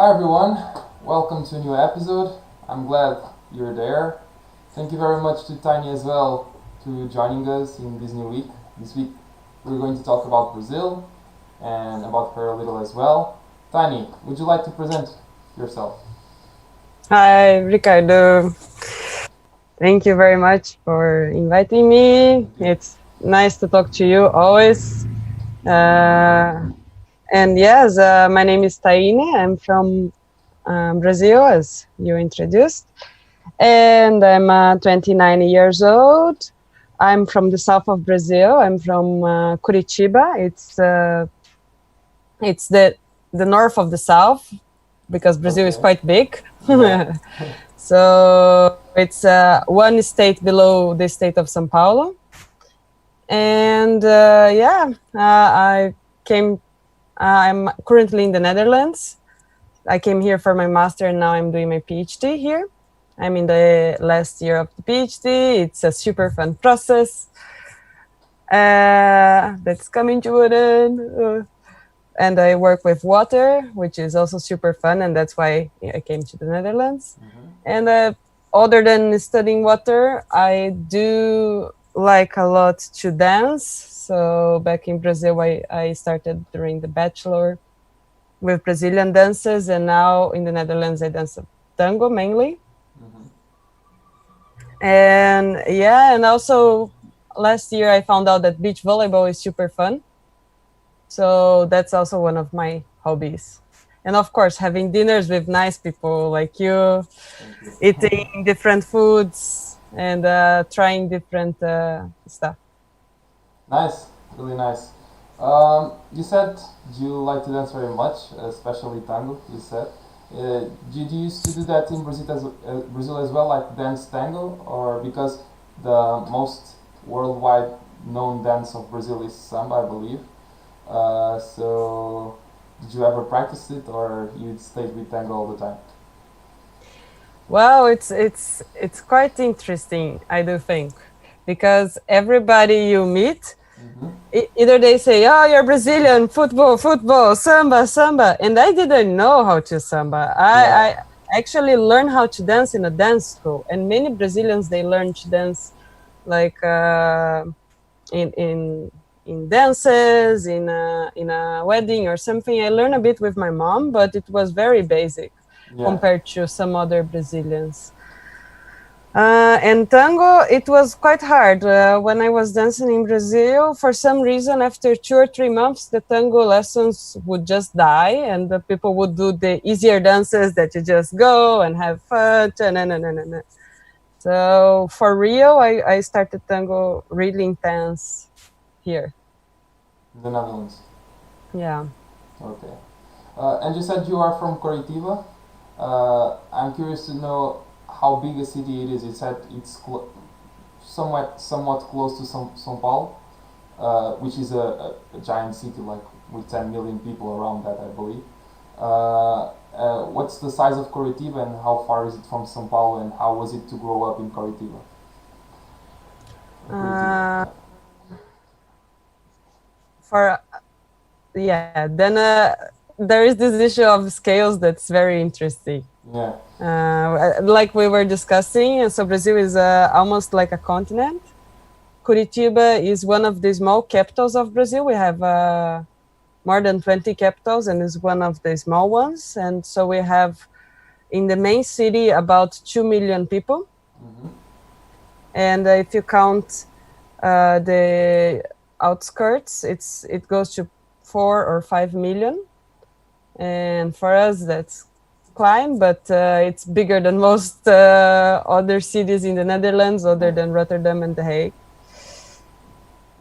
Hi everyone, welcome to a new episode. I'm glad you're there. Thank you very much to Thaine as well to joining us in this new week. This week we're going to talk about Brazil and about her a little as well. Thaine, would you like to present yourself? Hi, Ricardo. Thank you very much for inviting me. Thank you. It's nice to talk to you always. And yes, my name is Thaine. I'm from Brazil, as you introduced, and I'm 29 years old. I'm from the south of Brazil. I'm from Curitiba. It's the north of the south because Brazil is Okay. quite big. Yeah. So it's one state below the state of São Paulo. And I came, I'm currently in the Netherlands. I came here for my master and now I'm doing my PhD here. I'm in the last year of the PhD. It's a super fun process that's coming to an end. And I work with water, which is also super fun, and that's why I came to the Netherlands. And other than studying water, I do like a lot to dance. So back in Brazil, I started during the bachelor with Brazilian dances, and now in the Netherlands, I dance tango mainly. And yeah, and also last year I found out that beach volleyball is super fun. So that's also one of my hobbies. And of course, having dinners with nice people like you, Thank you. eating different foods, and trying different stuff. Nice, really nice. You said you like to dance very much, especially tango. You said. Did you used to do that in Brazil as well, like dance tango, or because the most worldwide known dance of Brazil is samba, I believe. So, did you ever practice it, or you stayed with tango all the time? Well, it's quite interesting, I do think, because everybody you meet, either they say, "Oh, you're Brazilian, football, football, samba, samba," and I didn't know how to samba. Yeah. I actually learned how to dance in a dance school, and many Brazilians they learn to dance like in in dances in a wedding or something. I learned a bit with my mom, but it was very basic Yeah. compared to some other Brazilians. And tango, it was quite hard. When I was dancing in Brazil, for some reason, after 2 or 3 months, the tango lessons would just die, and the people would do the easier dances that you just go and have fun. So for real, I started tango really intense here. The Netherlands. Yeah. Okay. And you said you are from Curitiba. I'm curious to know how big a city it is. You said it's somewhat close to São Paulo, which is a giant city, like with 10 million people around that, I believe. What's the size of Curitiba and how far is it from São Paulo, and how was it to grow up in Curitiba? Curitiba. Uh, for yeah, then there is this issue of scales that's very interesting. Yeah. Like we were discussing, so Brazil is almost like a continent. Curitiba is one of the small capitals of Brazil. We have more than 20 capitals and is one of the small ones. And so we have in the main city about 2 million people. And if you count the outskirts, it goes to 4 or 5 million. And for us, that's climb, but it's bigger than most other cities in the Netherlands, other than Rotterdam and The Hague.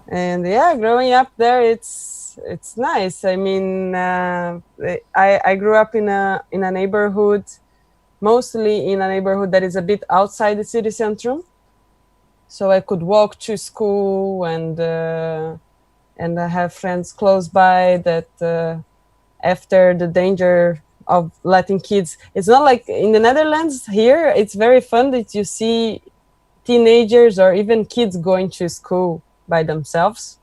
And yeah, growing up there, it's nice. I mean, I grew up in a neighborhood, mostly in a neighborhood that is a bit outside the city center. So I could walk to school, and I have friends close by that after the danger of letting kids, it's not like in the Netherlands here. It's very fun that you see teenagers or even kids going to school by themselves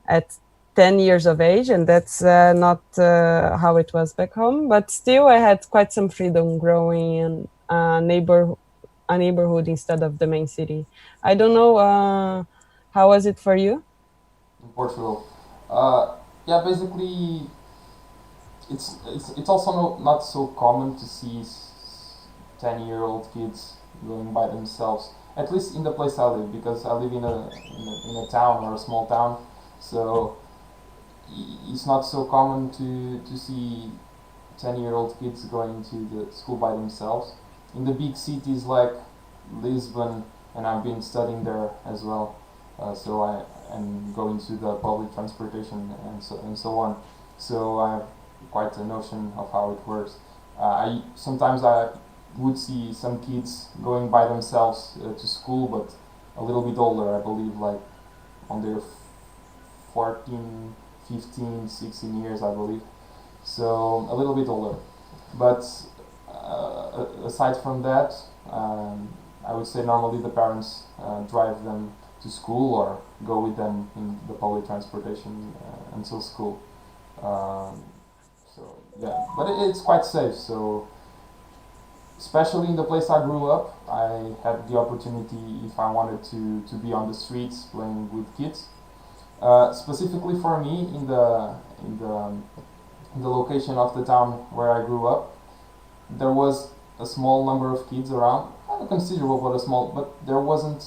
at 10 years of age, and that's not how it was back home. But still, I had quite some freedom growing in a neighborhood instead of the main city. I don't know, how was it for you? In Portugal. Yeah, basically, it's also not so common to see 10-year-old kids going by themselves. At least in the place I live, because I live in a town or a small town, so it's not so common to see 10-year-old kids going to the school by themselves. In the big cities like Lisbon, and I've been studying there as well, so I and going to the public transportation and so on. So I have quite a notion of how it works. I sometimes I would see some kids going by themselves to school, but a little bit older, I believe, like on their 14, 15, 16 years, I believe. So a little bit older. But aside from that, I would say normally the parents drive them to school or go with them in the public transportation until school. So yeah, but it's quite safe. So especially in the place I grew up, I had the opportunity, if I wanted to be on the streets playing with kids. Specifically for me, in the location of the town where I grew up, there was a small number of kids around, not considerable, but a small. But there wasn't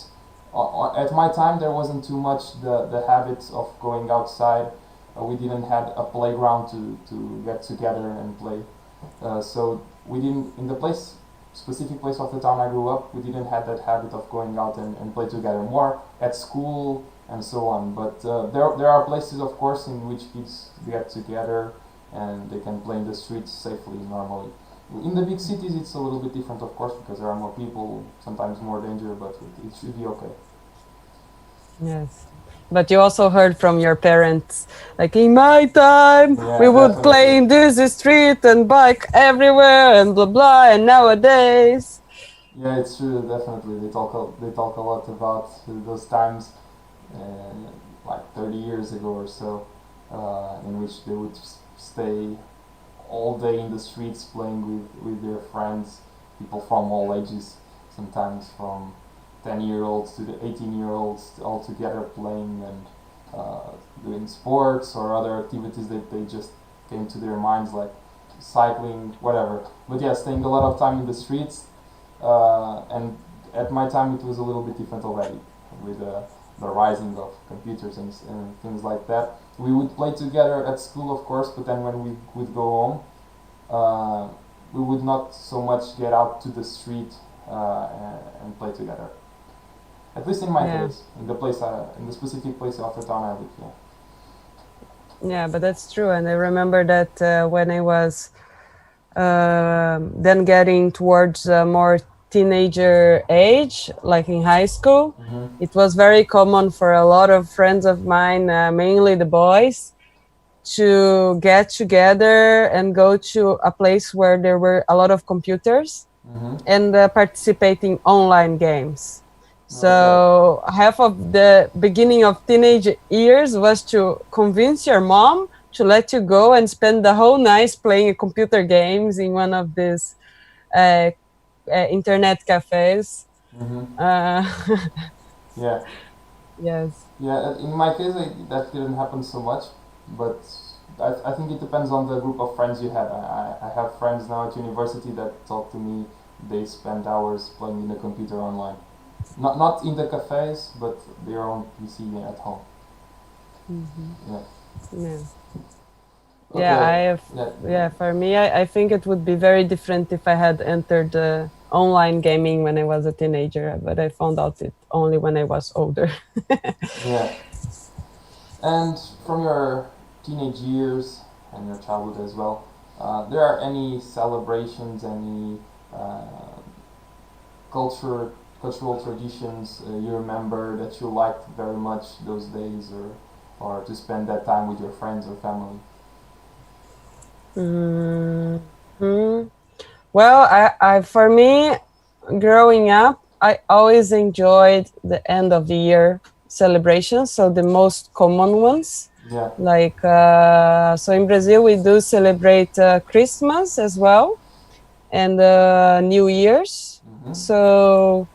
at my time there wasn't too much the habit of going outside. We didn't had a playground to get together and play. So we didn't in the specific place of the town I grew up. We didn't have that habit of going out and play together. More at school and so on. But there are places, of course, in which kids get together and they can play in the streets safely normally. In the big cities, it's a little bit different, of course, because there are more people, sometimes more danger, but it should be okay. Yes. But you also heard from your parents, like in my time, Yeah, we would definitely. play in this street and bike everywhere and blah blah. And nowadays, Yeah, it's true. Definitely, they talk a lot about those times, like 30 years ago or so, in which they would stay all day in the streets playing with their friends, people from all ages, sometimes from 10-year-olds to the 18-year-olds, all together playing and doing sports or other activities that they just came to their minds, like cycling, whatever. But yeah, staying a lot of time in the streets, and at my time it was a little bit different already with the rising of computers and things like that. We would play together at school, of course, but then when we would go home, we would not so much get out to the street and play together. At least in my case, in the specific place of the town I live. Yeah. yeah, but that's true. And I remember that when I was then getting towards more teenager age, like in high school, it was very common for a lot of friends of mine, mainly the boys, to get together and go to a place where there were a lot of computers and participate in online games. So half of the beginning of teenage years was to convince your mom to let you go and spend the whole night playing computer games in one of these internet cafes. Yeah. Yes. Yeah, in my case, that didn't happen so much, but I think it depends on the group of friends you had. I have friends now at university that talk to me. They spend hours playing in the computer online. Not in the cafes, but their own PC at home. Yeah. Yeah. Okay. Yeah, I have. Yeah, for me, I think it would be very different if I had entered online gaming when I was a teenager, but I found out it only when I was older. Yeah. And from your teenage years and your childhood as well, there are any celebrations, any cultural traditions you remember that you liked very much those days, or to spend that time with your friends or family? Well, I for me, growing up, I always enjoyed the end of the year celebrations, so the most common ones. Yeah. Like, so in Brazil, we do celebrate Christmas as well and New Year's. So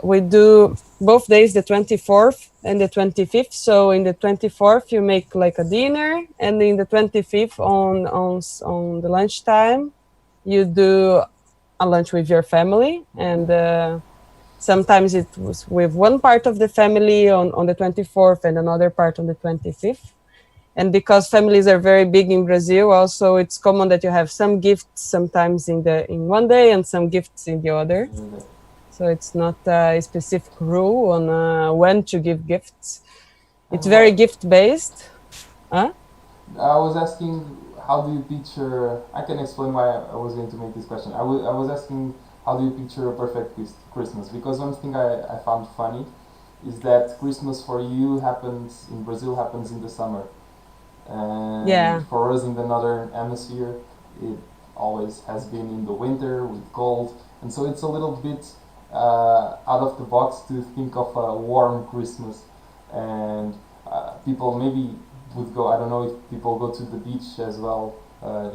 we do both days, the 24th and the 25th. So in the 24th, you make like a dinner, and in the 25th on the lunchtime, you do a lunch with your family, and sometimes it was with one part of the family on the 24th and another part on the 25th. And because families are very big in Brazil, also it's common that you have some gifts sometimes in one day and some gifts in the other. So it's not a specific rule on when to give gifts. It's very gift based. Huh? I was asking, how do you picture? I can explain why I was going to make this question. I was asking, how do you picture a perfect Christmas? Because one thing I found funny is that Christmas for you happens in Brazil happens in the summer, and for us in the northern hemisphere, it always has been in the winter with cold, and so it's a little bit out of the box to think of a warm Christmas, and people maybe would go. I don't know if people go to the beach as well,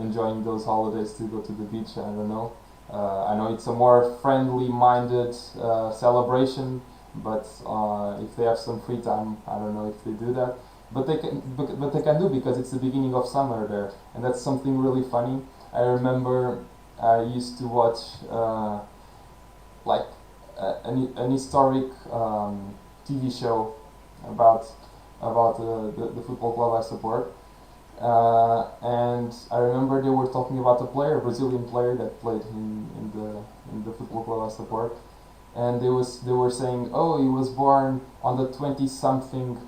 enjoying those holidays to go to the beach. I don't know. I know it's a more friendly-minded celebration, but if they have some free time, I don't know if they do that. But they can do, because it's the beginning of summer there, and that's something really funny. I remember I used to watch like an historic TV show about the football club I support, and I remember they were talking about a Brazilian player that played in the football club I support, and they were saying, oh, he was born on the 20 something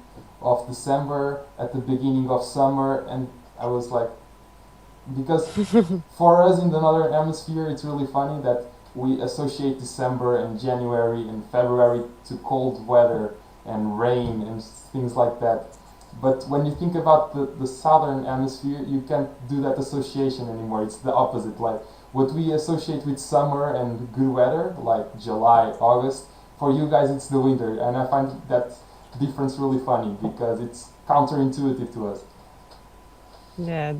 of December at the beginning of summer, and I was like, because for us in the northern hemisphere, it's really funny that we associate December and January and February to cold weather and rain and things like that. But when you think about the southern hemisphere, you can't do that association anymore. It's the opposite. Like, what we associate with summer and good weather, like July, August, for you guys it's the winter. And I find that difference really funny, because it's counterintuitive to us. Yeah,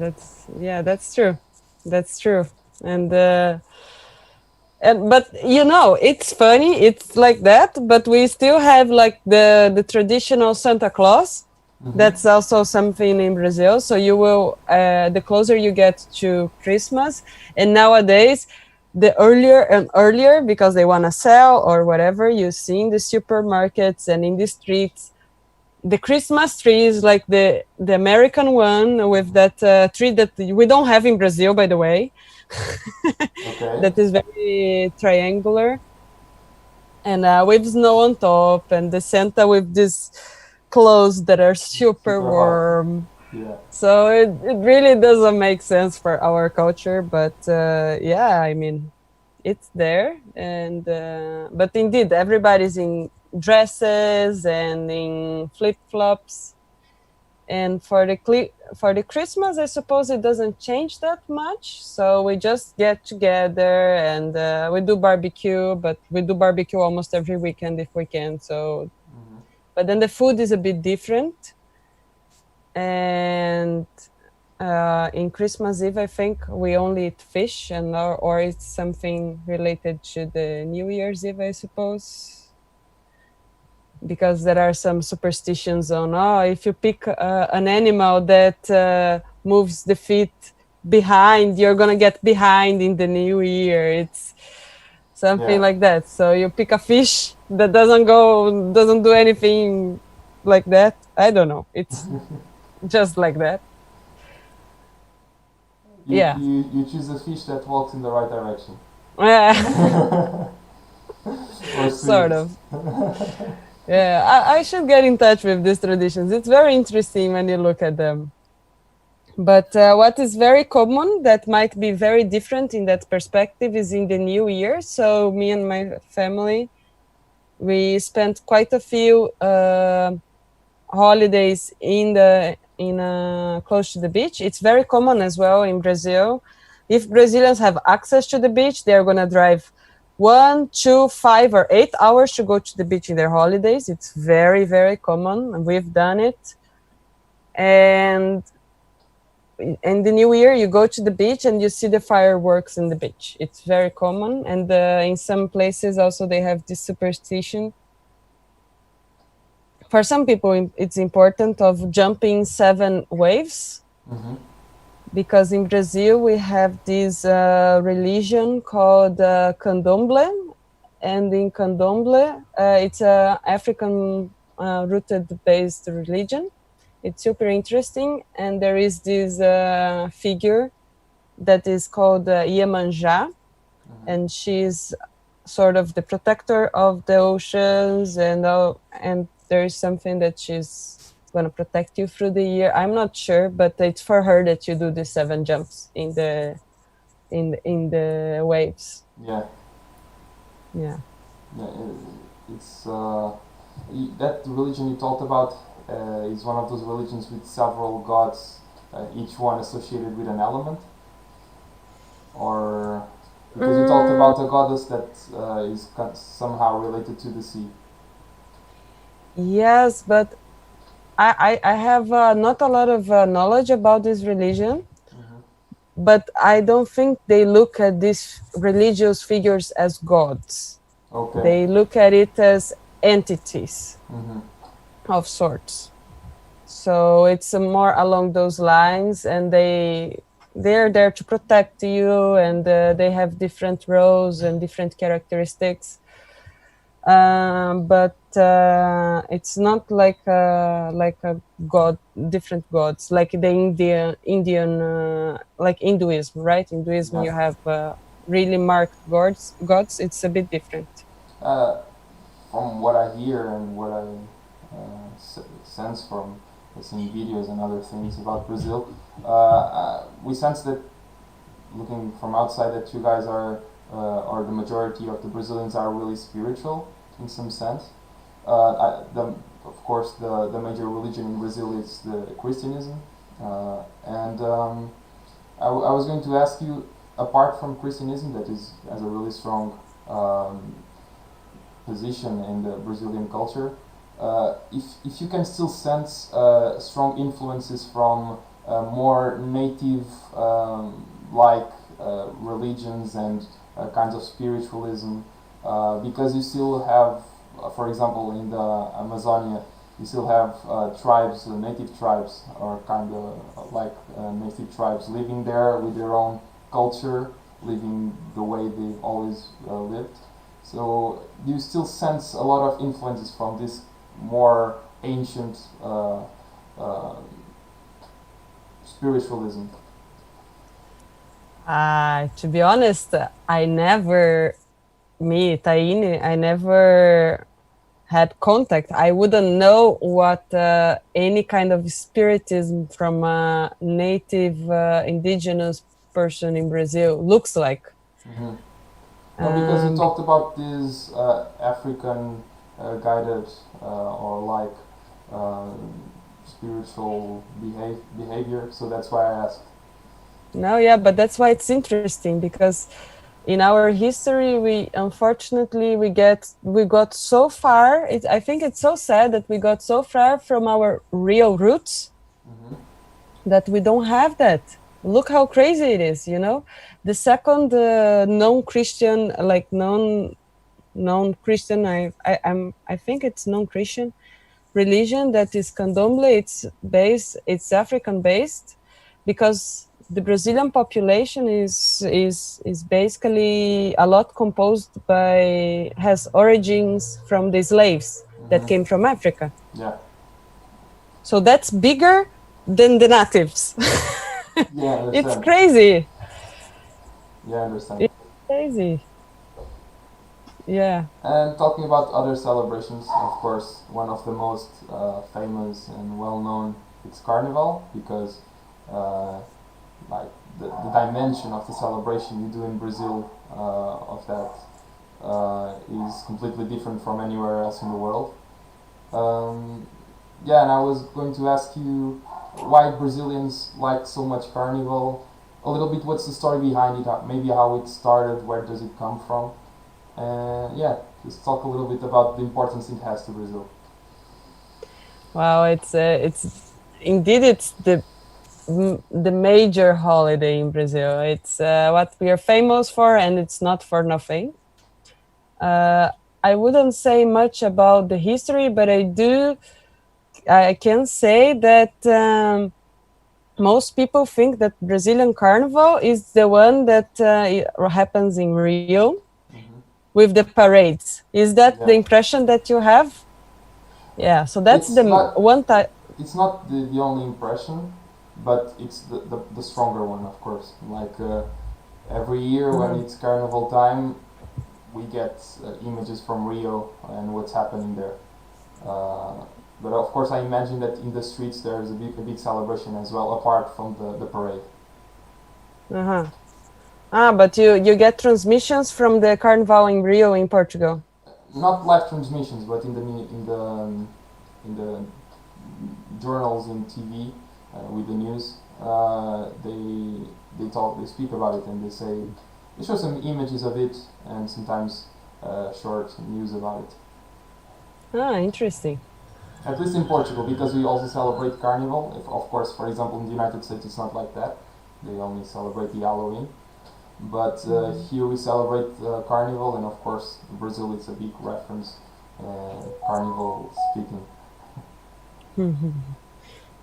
that's true. That's true. And but you know, it's funny, it's like that, but we still have like the traditional Santa Claus. That's also something in Brazil. So you will the closer you get to Christmas, and nowadays the earlier and earlier, because they want to sell or whatever, you see in the supermarkets and in the streets the Christmas tree is like the American one with that tree that we don't have in Brazil, by the way. Okay. That is very triangular, and with snow on top, and the Santa with these clothes that are super warm. Yeah. So it really doesn't make sense for our culture, but yeah, I mean, it's there, and but indeed, everybody's in dresses and in flip-flops. And for the Christmas, I suppose it doesn't change that much. So we just get together and we do barbecue, but we do barbecue almost every weekend if we can. So, but then the food is a bit different. And in Christmas Eve, I think we only eat fish, and or it's something related to the New Year's Eve, I suppose. Because there are some superstitions on, if you pick an animal that moves the feet behind, you're gonna get behind in the new year. It's something like that. So you pick a fish that doesn't do anything like that. I don't know. It's just like that. You choose a fish that walks in the right direction. Or sort of. Yeah, I should get in touch with these traditions. It's very interesting when you look at them. But what is very common that might be very different in that perspective is in the new year. So me and my family, we spent quite a few holidays close to the beach. It's very common as well in Brazil. If Brazilians have access to the beach, they're going to drive 1, 2, 5, or 8 hours to go to the beach in their holidays. It's very, very common, and we've done it. And in the new year, you go to the beach and you see the fireworks in the beach. It's very common, and in some places also they have this superstition. For some people, it's important of jumping 7 waves, because in Brazil we have this religion called candomblé, and in candomblé it's a African rooted based religion. It's super interesting, and there is this figure that is called Iemanjá, and she's sort of the protector of the oceans, and there is something that she's going to protect you through the year. I'm not sure, but it's for her that you do the 7 jumps in the waves. Yeah. Yeah. It's that religion you talked about is one of those religions with several gods, each one associated with an element, or because you talked about a goddess that is somehow related to the sea. Yes, but I have not a lot of knowledge about this religion, but I don't think they look at these religious figures as gods. Okay. They look at it as entities of sorts. So it's more along those lines, and they're there to protect you, and they have different roles and different characteristics. But it's not like a god, different gods, like the Indian like Hinduism, right? Hinduism, you have really marked gods. It's a bit different. From what I hear and what I sense from seeing videos and other things about Brazil, we sense that, looking from outside, that you guys are, or the majority of the Brazilians are really spiritual in some sense. Of course, the major religion in Brazil is the Christianism, and I was going to ask you, apart from Christianism, that has a really strong position in the Brazilian culture, if you can still sense strong influences from more native like religions and kinds of spiritualism, because you still have, for example, in the Amazonia, you still have tribes, native tribes, or kind of like native tribes living there with their own culture, living the way they've always lived. So do you still sense a lot of influences from this more ancient spiritualism? To be honest, Thaine, I never had contact. I wouldn't know what any kind of spiritism from a native indigenous person in Brazil looks like. No, because you talked about this African guided or like spiritual behavior, so that's why I asked. No, yeah, but that's why it's interesting, because in our history, we got so far. I think it's so sad that we got so far from our real roots that we don't have that. Look how crazy it is, you know. The second non-Christian, like non-Christian, I think it's non-Christian religion that is candomblé. It's African based, because the Brazilian population is basically a lot composed has origins from the slaves that came from Africa. Yeah. So that's bigger than the natives. Yeah, it's crazy. Yeah, I understand. It's crazy. Yeah. And talking about other celebrations, of course, one of the most famous and well-known, it's Carnival, because like the dimension of the celebration you do in Brazil of that is completely different from anywhere else in the world. Yeah, and I was going to ask you why Brazilians like so much Carnival. A little bit, what's the story behind it? Maybe how it started, where does it come from? Yeah, just talk a little bit about the importance it has to Brazil. Wow, indeed it's the major holiday in Brazil. It's what we are famous for, and it's not for nothing. I wouldn't say much about the history, but I can say that most people think that Brazilian Carnival is the one that happens in Rio Hmm. with the parades. Is that the Yeah, impression that you have? Yeah, so that's it's the not one type. it's not the only impression, but it's the stronger one, of course. Like every year when it's carnival time, we get images from Rio and what's happening there. Uh, but of course, I imagine that in the streets there's a big celebration as well, apart from the parade. Uh-huh. But you get transmissions from the Carnival in Rio in Portugal. Not live transmissions, but in the journals in TV with the news, they speak about it and they show some images of it and sometimes short news about it. Interesting. At least in Portugal, because we also celebrate Carnival. If, of course, for example, in the United States, it's not like that. They only celebrate the Halloween. But here we celebrate Carnival, and of course, in Brazil, it's a big reference. Carnival speaking.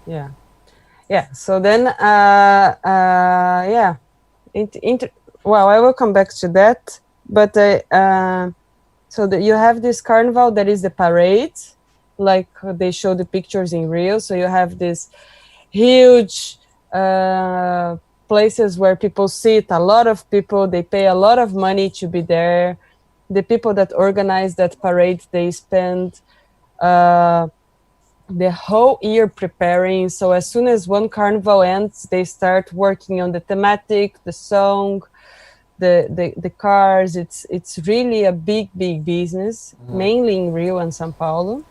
Yeah. Yeah. So then, yeah. Well, I will come back to that. But so that you have this carnival that is the parade, like they show the pictures in Rio. So you have this huge places where people sit, a lot of people, they pay a lot of money to be there. The people that organize that parade, they spend the whole year preparing. So as soon as one carnival ends, they start working on the thematic, the song, the cars. It's really a big business, mainly in Rio and São Paulo.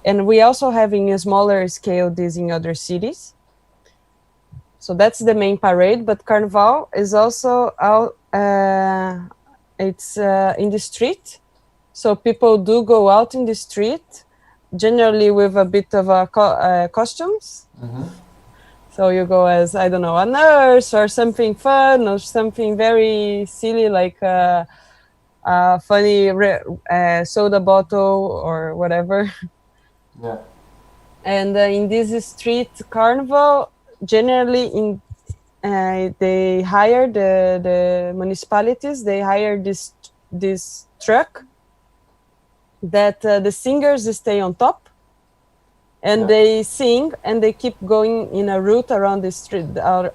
And we also have in a smaller scale this in other cities. So that's the main parade, but Carnival is also out, it's in the street. So people do go out in the street, generally with a bit of costumes. Mm-hmm. So you go as, I don't know, a nurse or something fun or something very silly, like a funny soda bottle or whatever. Yeah. And in this street carnival, generally they hire the municipalities, they hire this truck that the singers stay on top and Yeah. they sing and they keep going in a route around the street,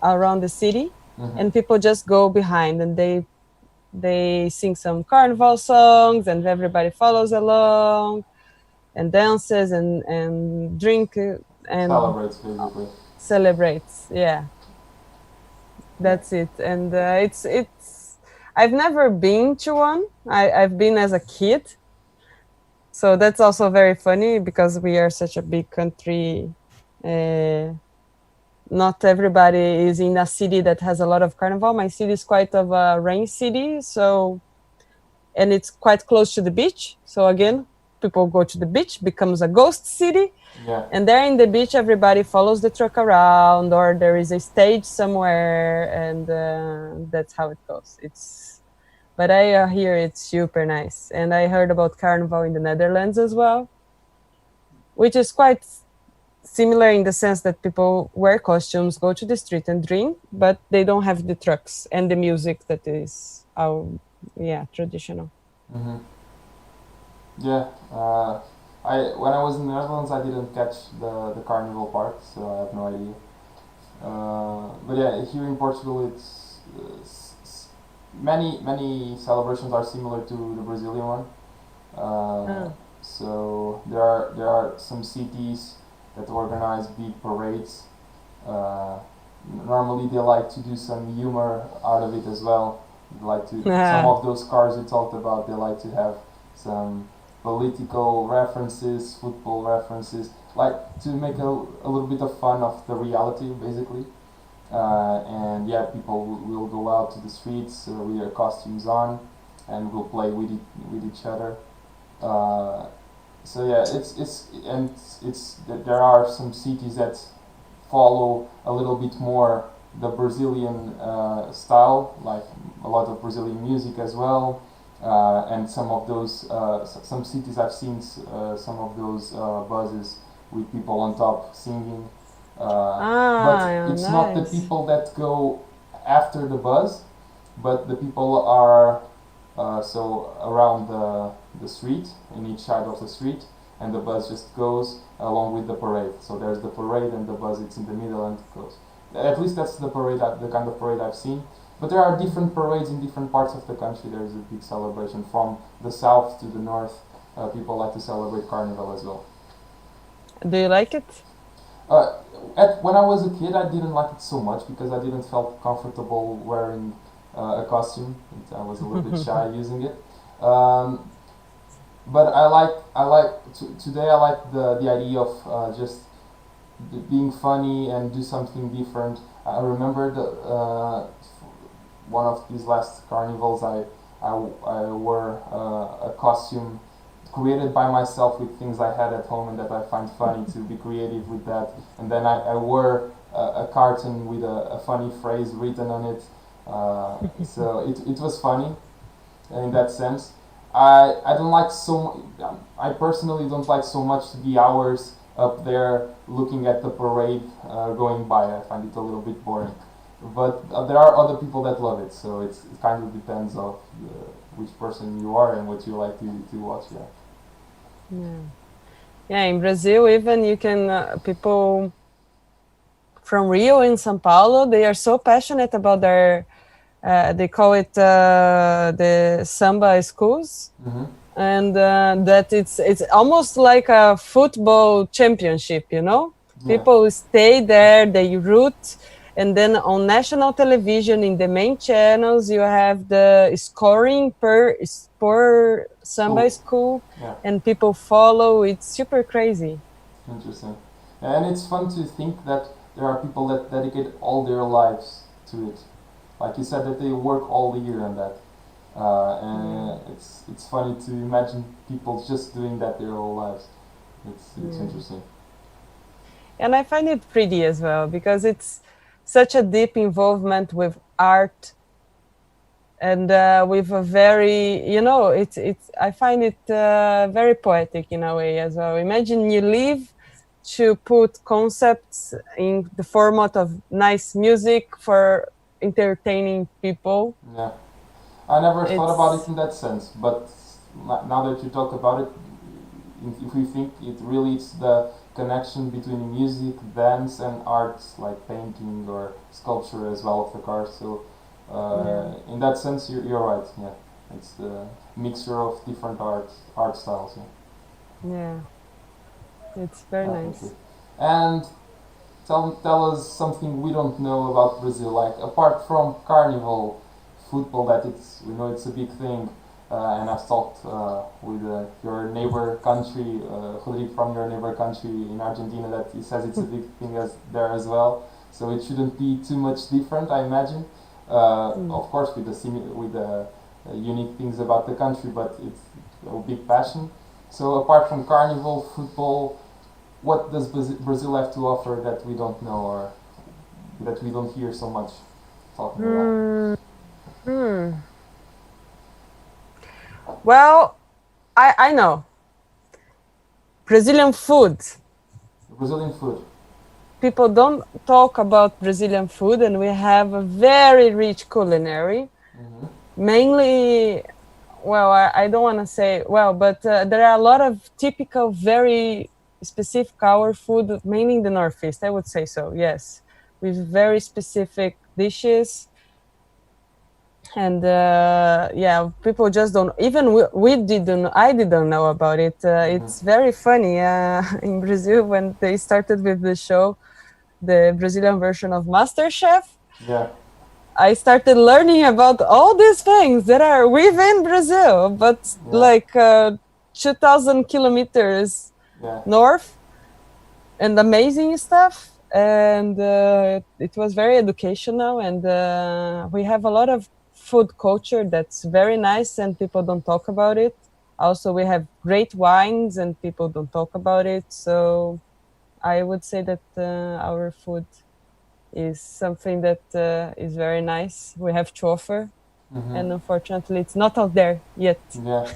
around the city, Mm-hmm. and people just go behind and they sing some carnival songs and everybody follows along and dances and drink and Celebrates basically. celebrates. Yeah, that's it. And it's I've never been to one. I've been as a kid, so that's also very funny because we are such a big country. Not everybody is in a city that has a lot of carnival. My city is quite of a rain city, so, and it's quite close to the beach. So again, people go to the beach, becomes a ghost city. Yeah. And there in the beach, everybody follows the truck around, or there is a stage somewhere, and that's how it goes. But I hear it's super nice, and I heard about Carnival in the Netherlands as well, which is quite similar in the sense that people wear costumes, go to the street and drink, but they don't have the trucks and the music that is traditional. Mm-hmm. Yeah. When I was in the Netherlands, I didn't catch the carnival part, so I have no idea. But yeah, here in Portugal, it's many celebrations are similar to the Brazilian one. So there are some cities that organize big parades. Uh, Normally, they like to do some humor out of it as well. They like to some of those cars we talked about. They like to have some political references, football references, like to make a little bit of fun of the reality, basically. And yeah, people will go out to the streets with their costumes on, and will play with each other. So yeah, it's there are some cities that follow a little bit more the Brazilian style, like a lot of Brazilian music as well, and some of those some cities I've seen some of those buses with people on top singing, but it's not the nice. people that go after the bus, but the people are so around the street, in each side of the street, and the bus just goes along with the parade. So there's the parade and the bus, it's in the middle and it goes. At least that's the parade, the kind of parade I've seen. But there are different parades in different parts of the country. There's a big celebration from the south to the north. People like to celebrate Carnival as well. Do you like it? When I was a kid, I didn't like it so much because I didn't felt comfortable wearing a costume. I was a little bit shy using it. But today I like the idea of just being funny and do something different. I remember one of these last carnivals, I wore a costume created by myself with things I had at home and that I find funny to be creative with that. And then I wore a carton with a funny phrase written on it. So it was funny in that sense. I don't like I personally don't like so much to be hours up there looking at the parade going by. I find it a little bit boring. But there are other people that love it, so it kind of depends of which person you are and what you like to watch. Yeah, in Brazil, even you can people from Rio and São Paulo, they are so passionate about their they call it the samba schools. Mm-hmm. And that it's almost like a football championship, you know. Yeah. People stay there, they root, and then on national television in the main channels you have the scoring per samba school. Yeah. And people follow. It's super crazy. Interesting. And it's fun to think that there are people that dedicate all their lives to it. Like you said, that they work all year on that. And it's funny to imagine people just doing that their whole lives. It's interesting. And I find it pretty as well because it's such a deep involvement with art and with a very, you know, it's I find it very poetic in a way as well. Imagine you live to put concepts in the format of nice music for entertaining people. Yeah. I never thought about it in that sense, but now that you talk about it, if we think it really is the connection between music, dance, and arts like painting or sculpture as well of the cars. So in that sense, you're right. Yeah, it's the mixture of different art styles. Yeah, it's very nice. And tell us something we don't know about Brazil. Like apart from Carnival, football, that we know it's a big thing, and I've talked with your neighbor country, Rodrigo from your neighbor country in Argentina, that he says it's a big thing there as well. So it shouldn't be too much different, I imagine. Of course, with the unique things about the country, but it's a big passion. So apart from Carnival, football, what does Brazil have to offer that we don't know or that we don't hear so much talking about? Well, I know. Brazilian food. Brazilian food. People don't talk about Brazilian food, and we have a very rich culinary. Mainly, well, I don't want to say, well, but there are a lot of typical, very specific our food, mainly in the Northeast, I would say so, yes. With very specific dishes. And yeah, people just don't, even I didn't know about it. It's very funny in Brazil when they started with the show, the Brazilian version of MasterChef. Yeah. I started learning about all these things that are within Brazil, but like 2,000 kilometers north, and amazing stuff. And it was very educational, and we have a lot of food culture that's very nice, and people don't talk about it. Also, we have great wines, and people don't talk about it. So I would say that our food is something that is very nice. We have to offer, and unfortunately, it's not out there yet. Yeah,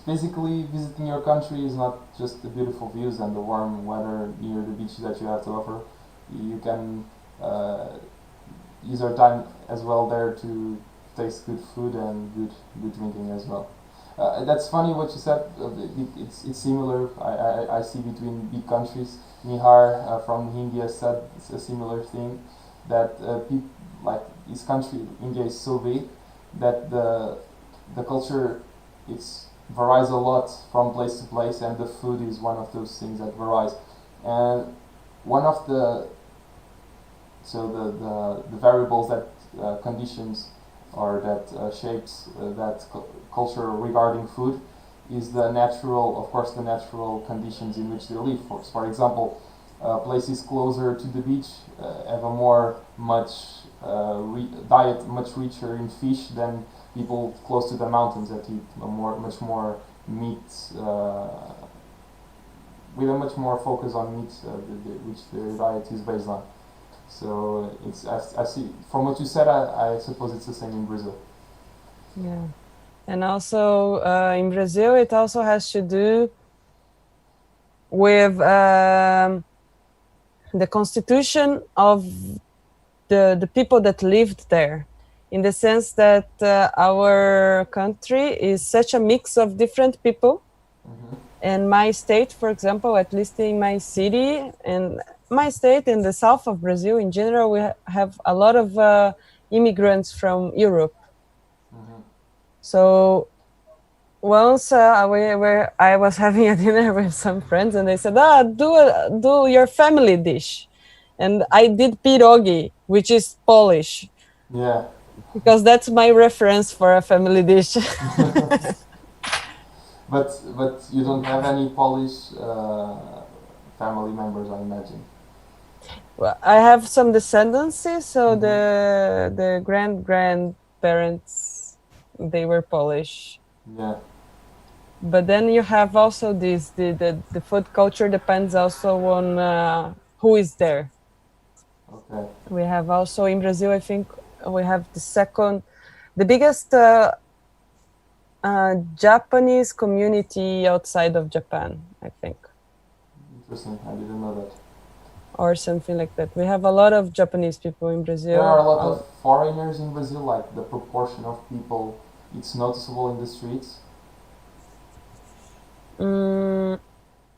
basically visiting your country is not just the beautiful views and the warm weather near the beach that you have to offer. You can uh, use your time as well there to taste good food and good drinking as well. That's funny what you said. It's similar. I see between big countries. Nihar from India said it's a similar thing that like this country India is so big that the culture it's varies a lot from place to place, and the food is one of those things that varies. And one of the variables that conditions or that shapes that culture regarding food is the natural, of course, the natural conditions in which they live. For example, places closer to the beach have a diet much richer in fish than people close to the mountains that eat much more meat, with a much more focus on meat, which their diet is based on. So I see from what you said. I suppose it's the same in Brazil. Yeah, and also in Brazil, it also has to do with the constitution of the people that lived there, in the sense that our country is such a mix of different people. And my state, for example, at least in my city and my state in the south of Brazil in general, we have a lot of immigrants from Europe. So once I was having a dinner with some friends, and they said, do your family dish. And I did pierogi, which is Polish, Yeah. because that's my reference for a family dish. But you don't have any Polish family members, I imagine. Well, I have some descendancy, so the grandparents, they were Polish. Yeah. But then you have also this the food culture depends also on who is there. Okay. We have also in Brazil, I think we have the biggest Japanese community outside of Japan, I think, Interesting. I didn't know that. or something like that. We have a lot of Japanese people in Brazil. There are a lot of foreigners in Brazil. Like the proportion of people, it's noticeable in the streets.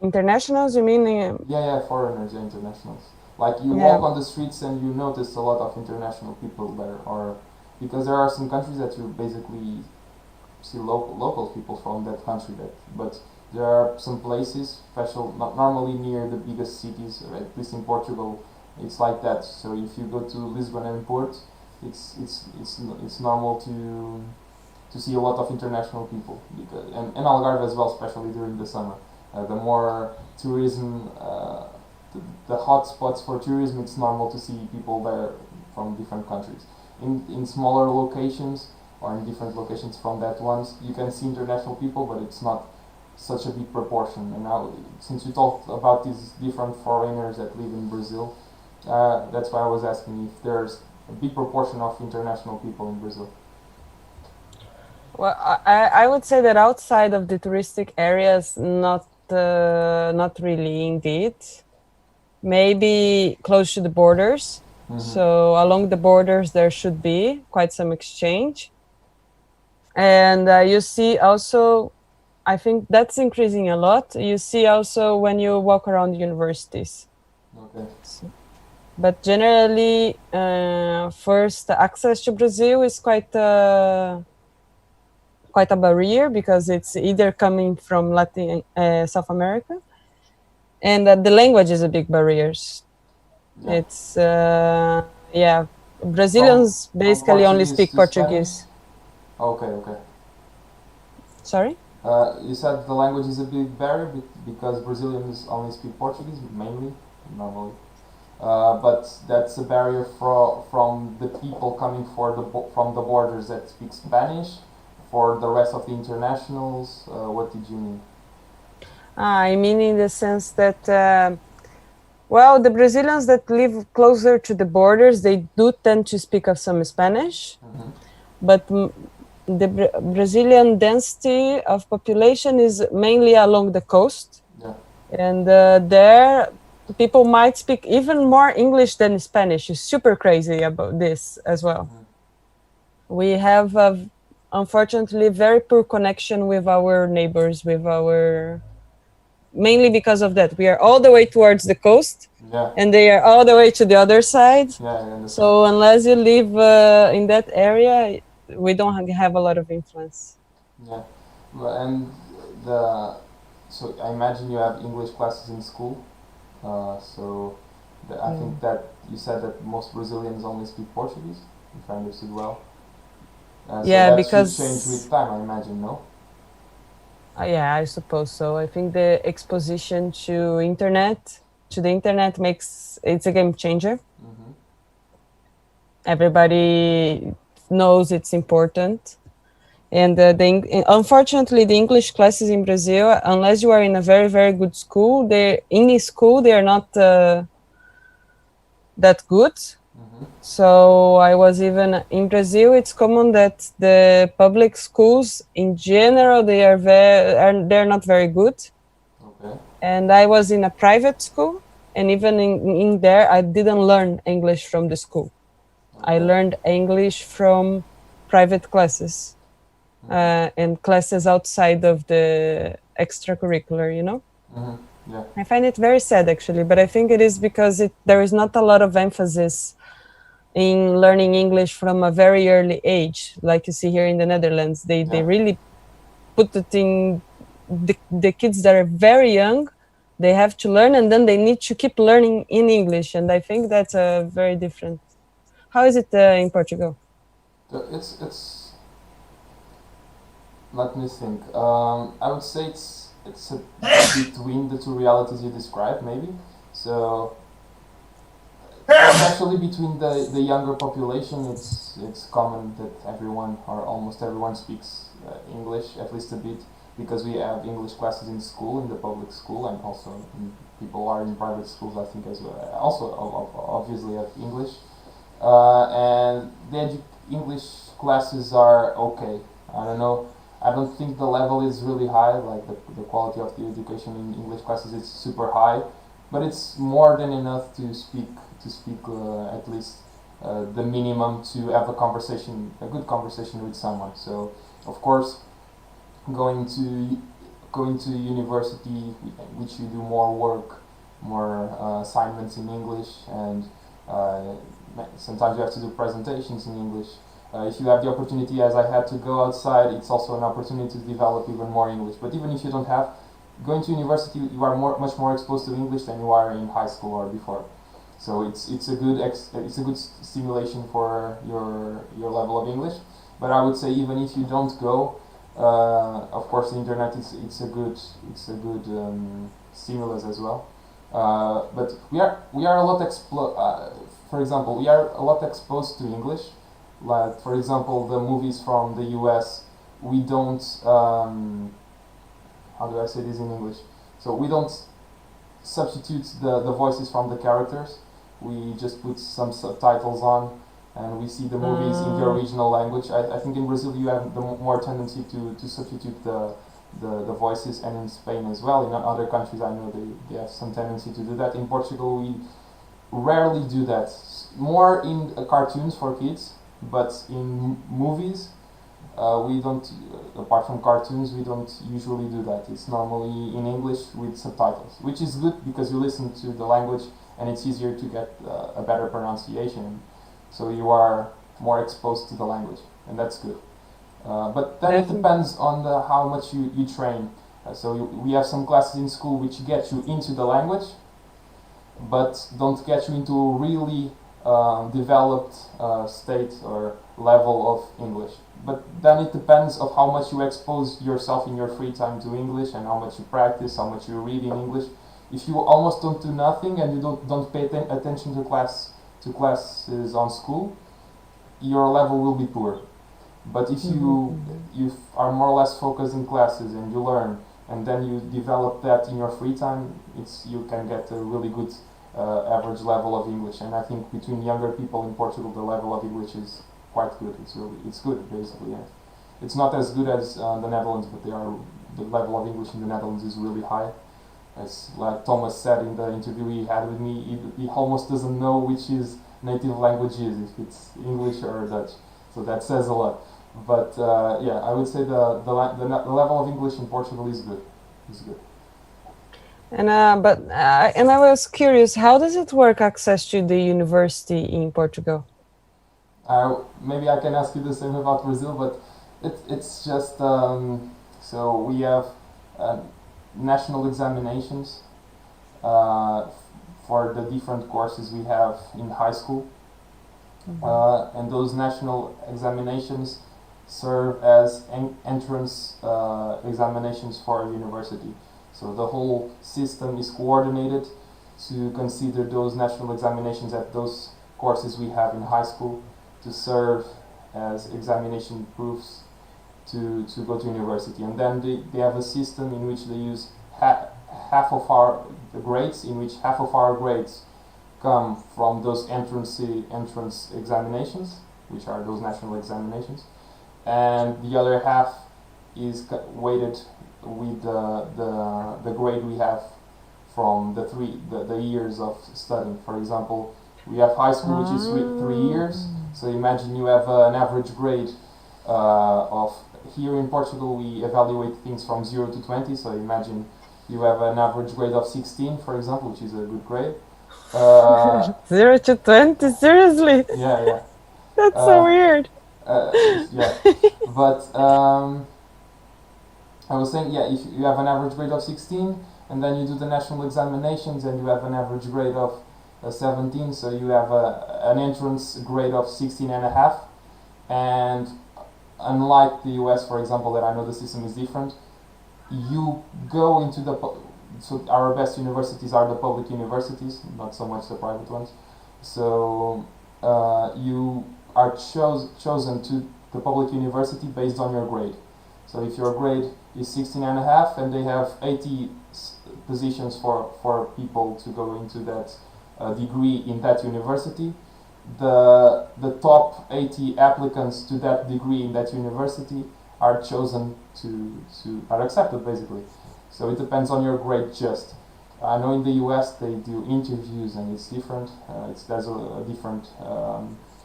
Internationals, you mean? Yeah, foreigners, yeah, internationals. Like you Yeah. walk on the streets and you notice a lot of international people there, or because there are some countries that you basically see local people from that country. But there are some places, special, not normally near the biggest cities, or at least in Portugal, it's like that. So if you go to Lisbon and Porto, it's normal to see a lot of international people, and Algarve as well, especially during the summer. The more tourism, the hot spots for tourism, it's normal to see people there from different countries. In smaller locations or in different locations from that ones, you can see international people, but it's not such a big proportion. And now, since you talked about these different foreigners that live in Brazil, that's why I was asking if there's a big proportion of international people in Brazil. Well, I would say that outside of the touristic areas, not really, indeed. Maybe close to the borders. So along the borders, there should be quite some exchange. And you see also, I think that's increasing a lot. You see also when you walk around universities. Okay. But generally, first, access to Brazil is quite a barrier, because it's either coming from South America, and the language is a big barrier. Yeah. It's Brazilians basically only Portuguese speak to Portuguese. Okay. Sorry? You said the language is a big barrier because Brazilians only speak Portuguese, mainly, normally. But that's a barrier from the people coming from the borders that speak Spanish. For the rest of the internationals, what did you mean? I mean in the sense that Well, the Brazilians that live closer to the borders, they do tend to speak of some Spanish, but the Brazilian density of population is mainly along the coast. Yeah. And there, people might speak even more English than Spanish. It's super crazy about this as well. We have, unfortunately, very poor connection with our neighbors, mainly because of that. We are all the way towards the coast, Yeah. and they are all the way to the other side. Yeah, I understand. So unless you live in that area, we don't have a lot of influence. Yeah. And so I imagine you have English classes in school. So I think that you said that most Brazilians only speak Portuguese, if I understood well. So Yeah, that because should change with time, I imagine, no? yeah, I suppose so. I think the exposition to the internet makes it's a game changer. Everybody knows it's important. And unfortunately, the English classes in Brazil, unless you are in a very, very good school, they are not that good. So I was even in Brazil. It's common that the public schools, in general, they're not very good. Okay. And I was in a private school, and even in there, I didn't learn English from the school. I learned English from private classes. And classes outside of the extracurricular, Yeah. I find it very sad, actually, but I think it is because there is not a lot of emphasis in learning English from a very early age, like you see here in the Netherlands. They really put it in the kids that are very young. They have to learn, and then they need to keep learning in English, and I think that's very different. How is it in Portugal? It's. Let me think. I would say it's between the two realities you described, maybe. So, especially between the younger population, it's common that everyone or almost everyone speaks English at least a bit, because we have English classes in school, in the public school, and also people are in private schools, I think, as well. Also, obviously, have English, and the English classes are okay. I don't know. I don't think the level is really high, like the quality of the education in English classes is super high, but it's more than enough to speak at least the minimum to have a good conversation with someone. So, of course, going to university, which you do more work, more assignments in English, and sometimes you have to do presentations in English. If you have the opportunity, as I had, to go outside, it's also an opportunity to develop even more English. But even if you don't have, going to university, you are much more exposed to English than you are in high school or before. So it's a good stimulation for your level of English. But I would say even if you don't go, of course the internet it's a good stimulus as well. But we are a lot for example, we are a lot exposed to English. Like, for example, the movies from the US, we don't, how do I say this in English? So we don't substitute the voices from the characters. We just put some subtitles on, and we see the movies in the original language. I think in Brazil you have the more tendency to substitute the voices, and in Spain as well. In other countries I know they have some tendency to do that. In Portugal we rarely do that. More in cartoons for kids. But in movies, we don't, apart from cartoons, we don't usually do that. It's normally in English with subtitles, which is good because you listen to the language and it's easier to get a better pronunciation. So you are more exposed to the language, and that's good. But then it depends on how much you train. So we have some classes in school which get you into the language, but don't get you into really developed state or level of English. But then it depends of how much you expose yourself in your free time to English, and how much you practice, how much you read in English. If you almost don't do nothing and you don't pay attention to classes on school, your level will be poor. But if you are more or less focused in classes and you learn, and then you develop that in your free time, you can get a really good average level of English. And I think between younger people in Portugal, the level of English is quite good. It's good basically. Yeah. It's not as good as the Netherlands, but the level of English in the Netherlands is really high. As like Thomas said in the interview he had with me, he almost doesn't know which his native language is, if it's English or Dutch. So that says a lot. But yeah, I would say the level of English in Portugal is good. It's good. And and I was curious, how does it work access to the university in Portugal? Maybe I can ask you the same about Brazil, but it's just so we have national examinations for the different courses we have in high school, and those national examinations serve as entrance examinations for a university. So the whole system is coordinated to consider those national examinations at those courses we have in high school to serve as examination proofs to go to university. And then they have a system in which they use half of our grades, in which half of our grades come from those entrance examinations, which are those national examinations, and the other half is weighted with the grade we have from the years of studying. For example, we have high school, which is 3 years. So imagine you have an average grade of, here in Portugal we evaluate things from 0 to 20, so imagine you have an average grade of 16, for example, which is a good grade. 0 to 20, seriously? Yeah. That's so weird. Yeah, but I was saying, yeah, if you have an average grade of 16, and then you do the national examinations, and you have an average grade of 17, so you have an entrance grade of 16 and a half. And unlike the US, for example, that I know the system is different, you go into so our best universities are the public universities, not so much the private ones. So you are chosen to the public university based on your grade. So if your grade is 16 and a half, and they have 80 positions for people to go into that degree in that university, the top 80 applicants to that degree in that university are chosen are accepted basically. So it depends on your grade just. I know in the US they do interviews and it's different. There's a different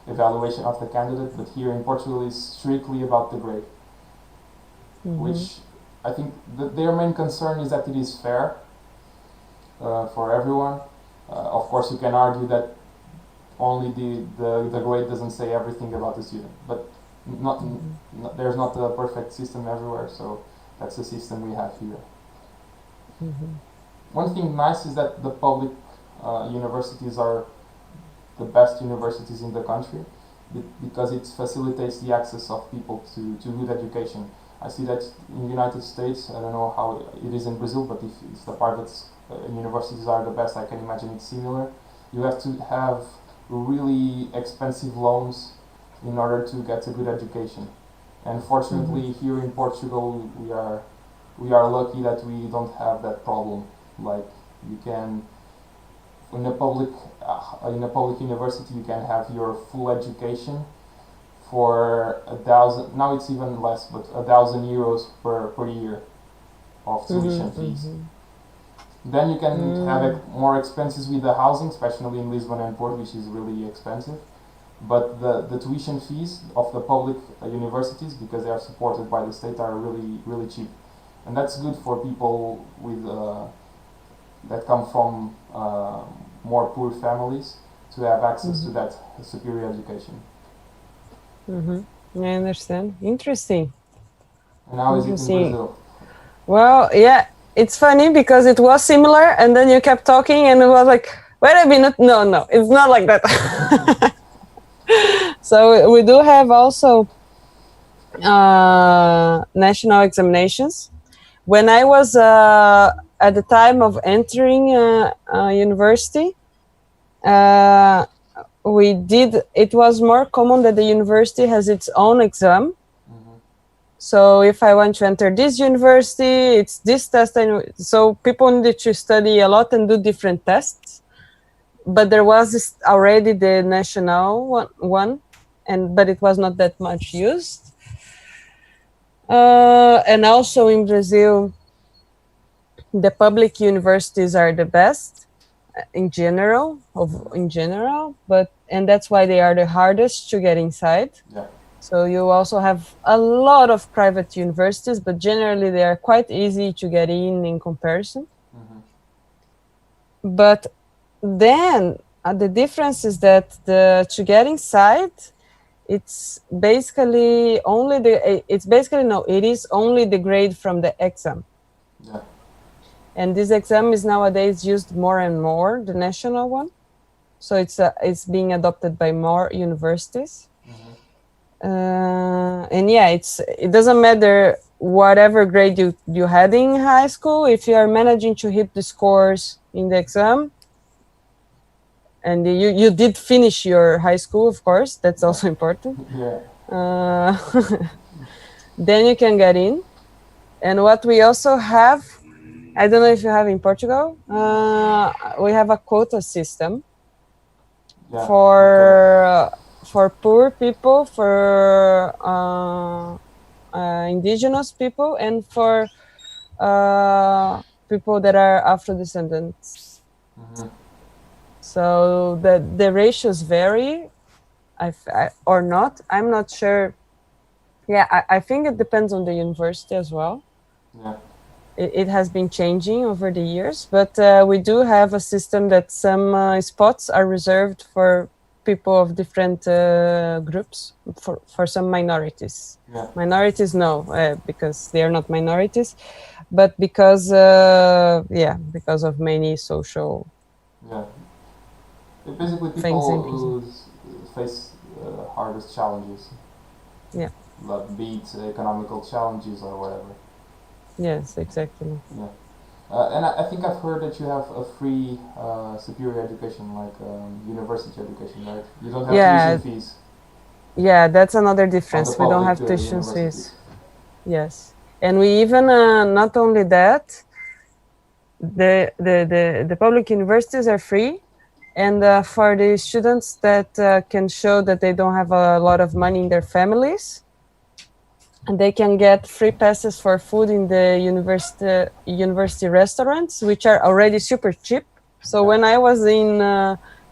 evaluation of the candidate, but here in Portugal it's strictly about the grade. Which I think their main concern is that it is fair for everyone. Of course, you can argue that only the grade doesn't say everything about the student, but there's not a perfect system everywhere, so that's the system we have here. One thing nice is that the public universities are the best universities in the country because it facilitates the access of people to good education. I see that in the United States, I don't know how it is in Brazil, but if the private universities are the best, I can imagine it's similar. You have to have really expensive loans in order to get a good education. And fortunately, here in Portugal, we are lucky that we don't have that problem. Like you can, in a public university, you can have your full education for 1,000. Now it's even less, but 1,000 euros per year of tuition fees. Then you can have more expenses with the housing, especially in Lisbon and Porto, which is really expensive. But the tuition fees of the public universities, because they are supported by the state, are really cheap, and that's good for people with that come from more poor families to have access to that superior education. I understand. Interesting. And how is it in Brazil? Well, yeah, it's funny because it was similar, and then you kept talking, and it was like, wait a minute, no, it's not like that. So we do have also national examinations. When I was at the time of entering university, it was more common that the university has its own exam. So if I want to enter this university, it's this test. So people needed to study a lot and do different tests. but there was already the national one, but it was not that much used. And also in Brazil, the public universities are the best in general, and that's why they are the hardest to get inside. Yeah. So you also have a lot of private universities, but generally they are quite easy to get in comparison. But then the difference is that to get inside, it is only the grade from the exam. Yeah. And this exam is nowadays used more and more, the national one. So it's being adopted by more universities. And yeah, it doesn't matter whatever grade you had in high school, if you are managing to hit the scores in the exam, and you did finish your high school, of course, that's also important. Yeah. Then you can get in. And what we also have, I don't know if you have in Portugal, we have a quota system. Yeah. For poor people, for indigenous people, and for people that are Afro descendants. So the ratios vary, or not. I'm not sure. Yeah, I think it depends on the university as well. Yeah. It has been changing over the years, but we do have a system that some spots are reserved for people of different groups, for some minorities. Yeah. Minorities, no, because they are not minorities, but because of many social. Yeah. Basically, people who face hardest challenges. Yeah. Like be it economical challenges or whatever. Yes, exactly. Yeah. And I think I've heard that you have a free superior education, like university education, right? You don't have tuition fees. Yeah, that's another difference. We don't have tuition fees. Yes, and we even not only that, the public universities are free, and for the students that can show that they don't have a lot of money in their families, and they can get free passes for food in the university restaurants, which are already super cheap. So when I was in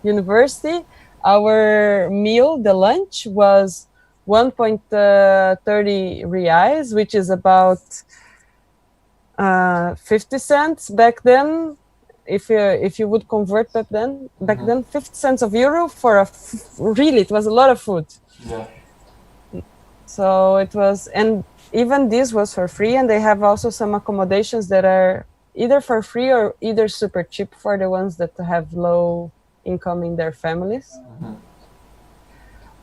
university, our meal, the lunch, was 1.30 reais, which is about 50 cents back then. If you would convert back then, 50 cents of euro for really, it was a lot of food. Yeah. So it was, and even this was for free, and they have also some accommodations that are either for free or either super cheap for the ones that have low income in their families.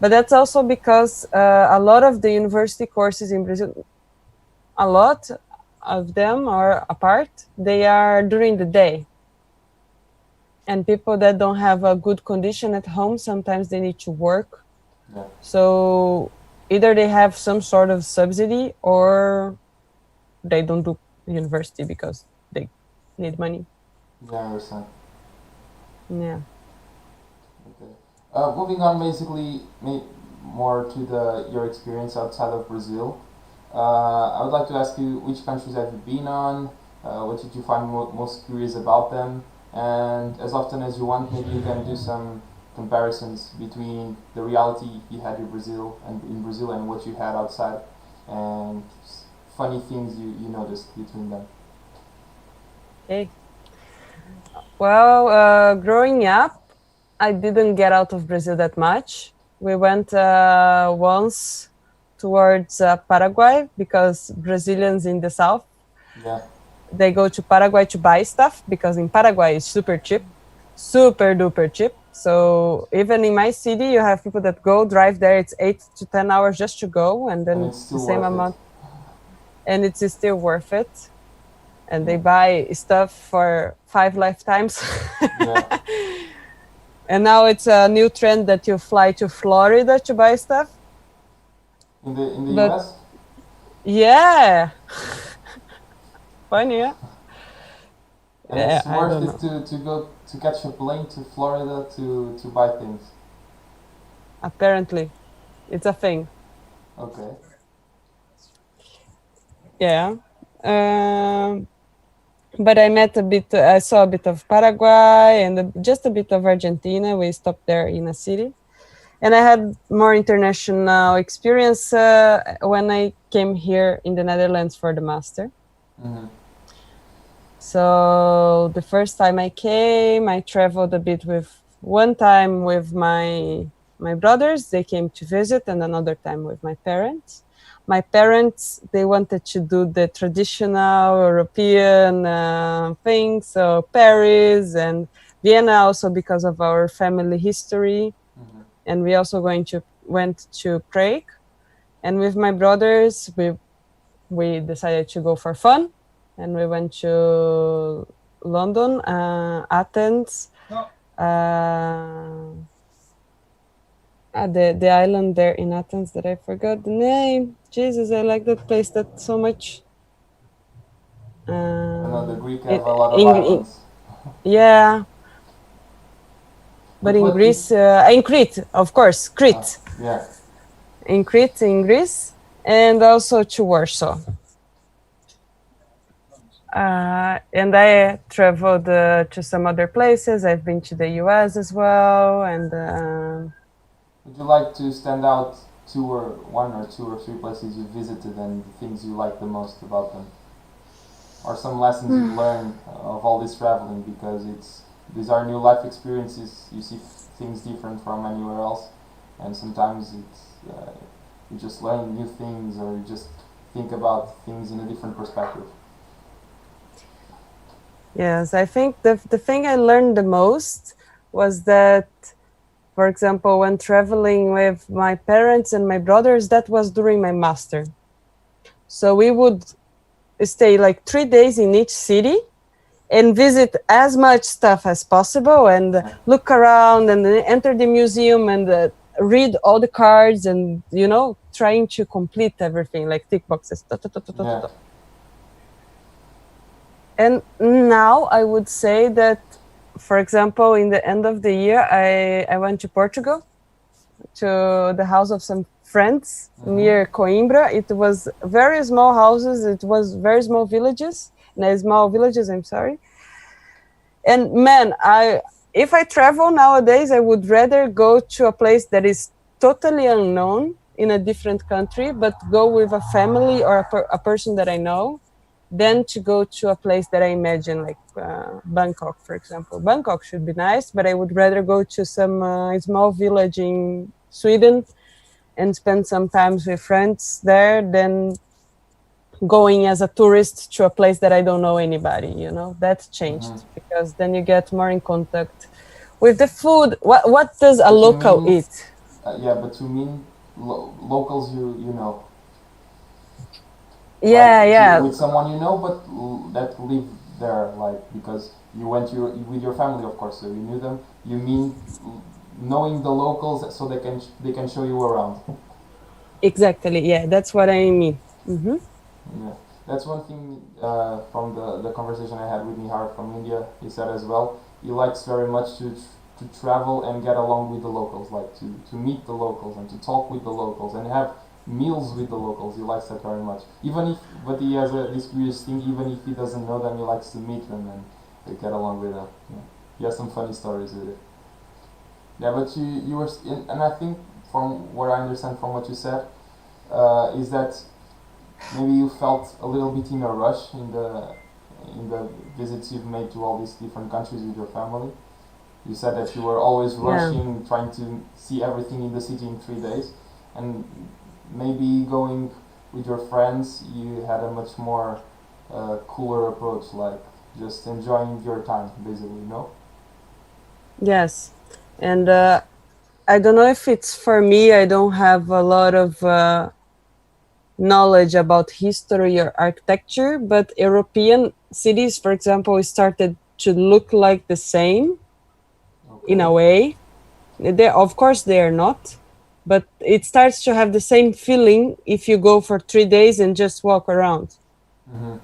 But that's also because a lot of the university courses in Brazil, a lot of them are apart, they are during the day. And people that don't have a good condition at home, sometimes they need to work. Yeah. So either they have some sort of subsidy or they don't do university because they need money. Yeah, I understand. Yeah. Okay. Moving on, basically, more to your experience outside of Brazil. I would like to ask you, which countries have you been on? What did you find most curious about them? And as often as you want, maybe you can do some comparisons between the reality you had in Brazil and what you had outside, and funny things you noticed between them. Okay. Well, growing up, I didn't get out of Brazil that much. We went once towards Paraguay, because Brazilians in the south, they go to Paraguay to buy stuff, because in Paraguay it's super cheap, super duper cheap. So even in my city, you have people that drive there. It's 8 to 10 hours just to go, and then it's the same amount, and it's still worth it. And they buy stuff for 5 lifetimes. And now it's a new trend that you fly to Florida to buy stuff. In the US? Yeah. Funny, yeah? And it's worth it to go to catch a plane to Florida to buy things? Apparently, it's a thing. Okay. Yeah. But I saw a bit of Paraguay and just a bit of Argentina. We stopped there in a city. And I had more international experience when I came here in the Netherlands for the master. Mm-hmm. So the first time I came, I traveled a bit one time with my brothers. They came to visit, and another time with my parents. My parents, they wanted to do the traditional European thing, so Paris and Vienna, also because of our family history. Mm-hmm. And we also went to Prague. And with my brothers, we decided to go for fun, and we went to London, Athens, the island there in Athens that I forgot the name. Jesus, I like that place that so much. I know the Greek have a lot of in, islands. yeah, but in what did, Greece, in Crete, of course, Crete. yeah. In Crete, in Greece, and also to Warsaw. And I traveled to some other places. I've been to the US as well, and Would you like to stand out one or two or three places you visited and the things you like the most about them? Or some lessons you learned of all this traveling, because these are new life experiences. You see things different from anywhere else, and sometimes you just learn new things, or you just think about things in a different perspective. yes, I think the thing I learned the most was that, for example, when traveling with my parents and my brothers, that was during my master. So we would stay like 3 days in each city and visit as much stuff as possible, and look around and enter the museum and read all the cards, and trying to complete everything, like tick boxes. Yeah. And now I would say that, for example, in the end of the year, I went to Portugal, to the house of some friends near Coimbra. It was very small houses. It was very small villages. I'm sorry. And man, if I travel nowadays, I would rather go to a place that is totally unknown in a different country, but go with a family or a person that I know, than to go to a place that I imagine, like Bangkok, for example. Bangkok should be nice, but I would rather go to some small village in Sweden and spend some time with friends there than going as a tourist to a place that I don't know anybody. That's changed, because then you get more in contact with the food. What does a local eat? Yeah, but you mean locals you know? Yeah, yeah. With someone you know, but that live there, like, because you went with your family, of course, so you knew them. You mean knowing the locals, so they can show you around. Exactly. Yeah, that's what I mean. Mm-hmm. Yeah, that's one thing from the conversation I had with Nihar from India. He said as well, he likes very much to travel and get along with the locals, like to meet the locals and to talk with the locals and have meals with the locals. He likes that very much. But he has this curious thing. Even if he doesn't know them, he likes to meet them and get along with them. Yeah. He has some funny stories with it. Yeah, but you were, and I think from what I understand from what you said, is that maybe you felt a little bit in a rush in the visits you've made to all these different countries with your family. You said that you were always rushing, trying to see everything in the city in 3 days, and maybe going with your friends, you had a much more cooler approach, like just enjoying your time, basically, no? Yes, and I don't know if it's for me. I don't have a lot of knowledge about history or architecture, but European cities, for example, started to look like the same in a way. Of course, they are not, but it starts to have the same feeling if you go for 3 days and just walk around. Mm-hmm.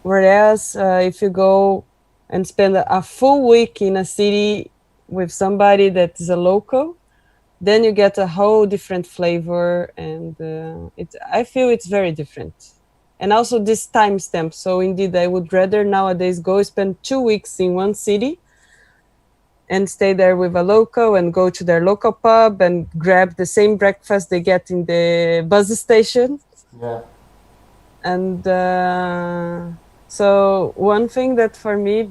Whereas if you go and spend a full week in a city with somebody that is a local, then you get a whole different flavor, and I feel it's very different. And also this timestamp. So indeed, I would rather nowadays go spend 2 weeks in one city and stay there with a local and go to their local pub and grab the same breakfast they get in the bus station. Yeah. And so one thing that for me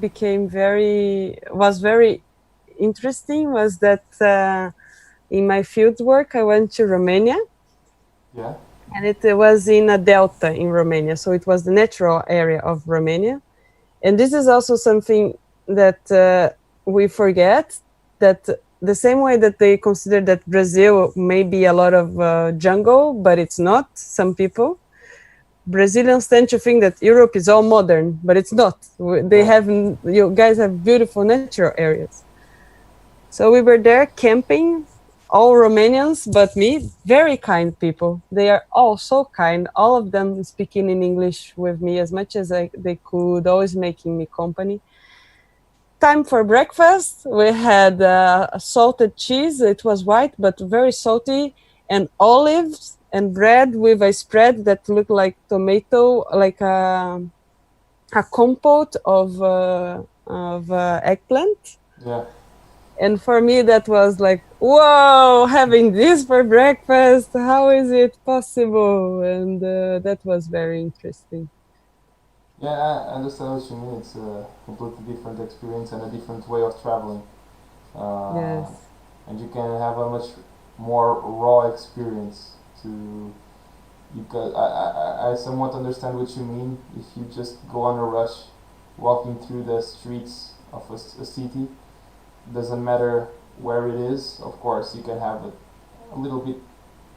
was very interesting was that in my field work, I went to Romania. Yeah. And it was in a delta in Romania. So it was the natural area of Romania. And this is also something that we forget, that the same way that they consider that Brazil may be a lot of jungle, but it's not, some people. Brazilians tend to think that Europe is all modern, but it's not. You guys have beautiful natural areas. So we were there camping, all Romanians, but me, very kind people. They are all so kind, all of them speaking in English with me as much as they could, always making me company. Time for breakfast, we had a salted cheese. It was white, but very salty, and olives and bread with a spread that looked like tomato, like a compote of eggplant. Yeah. And for me, that was like, whoa, having this for breakfast, how is it possible? And that was very interesting. Yeah, I understand what you mean. It's a completely different experience and a different way of traveling. Uh, Yes. and you can have a much more raw experience to because I somewhat understand what you mean. If you just go on a rush walking through the streets of a city, doesn't matter where it is, of course you can have a little bit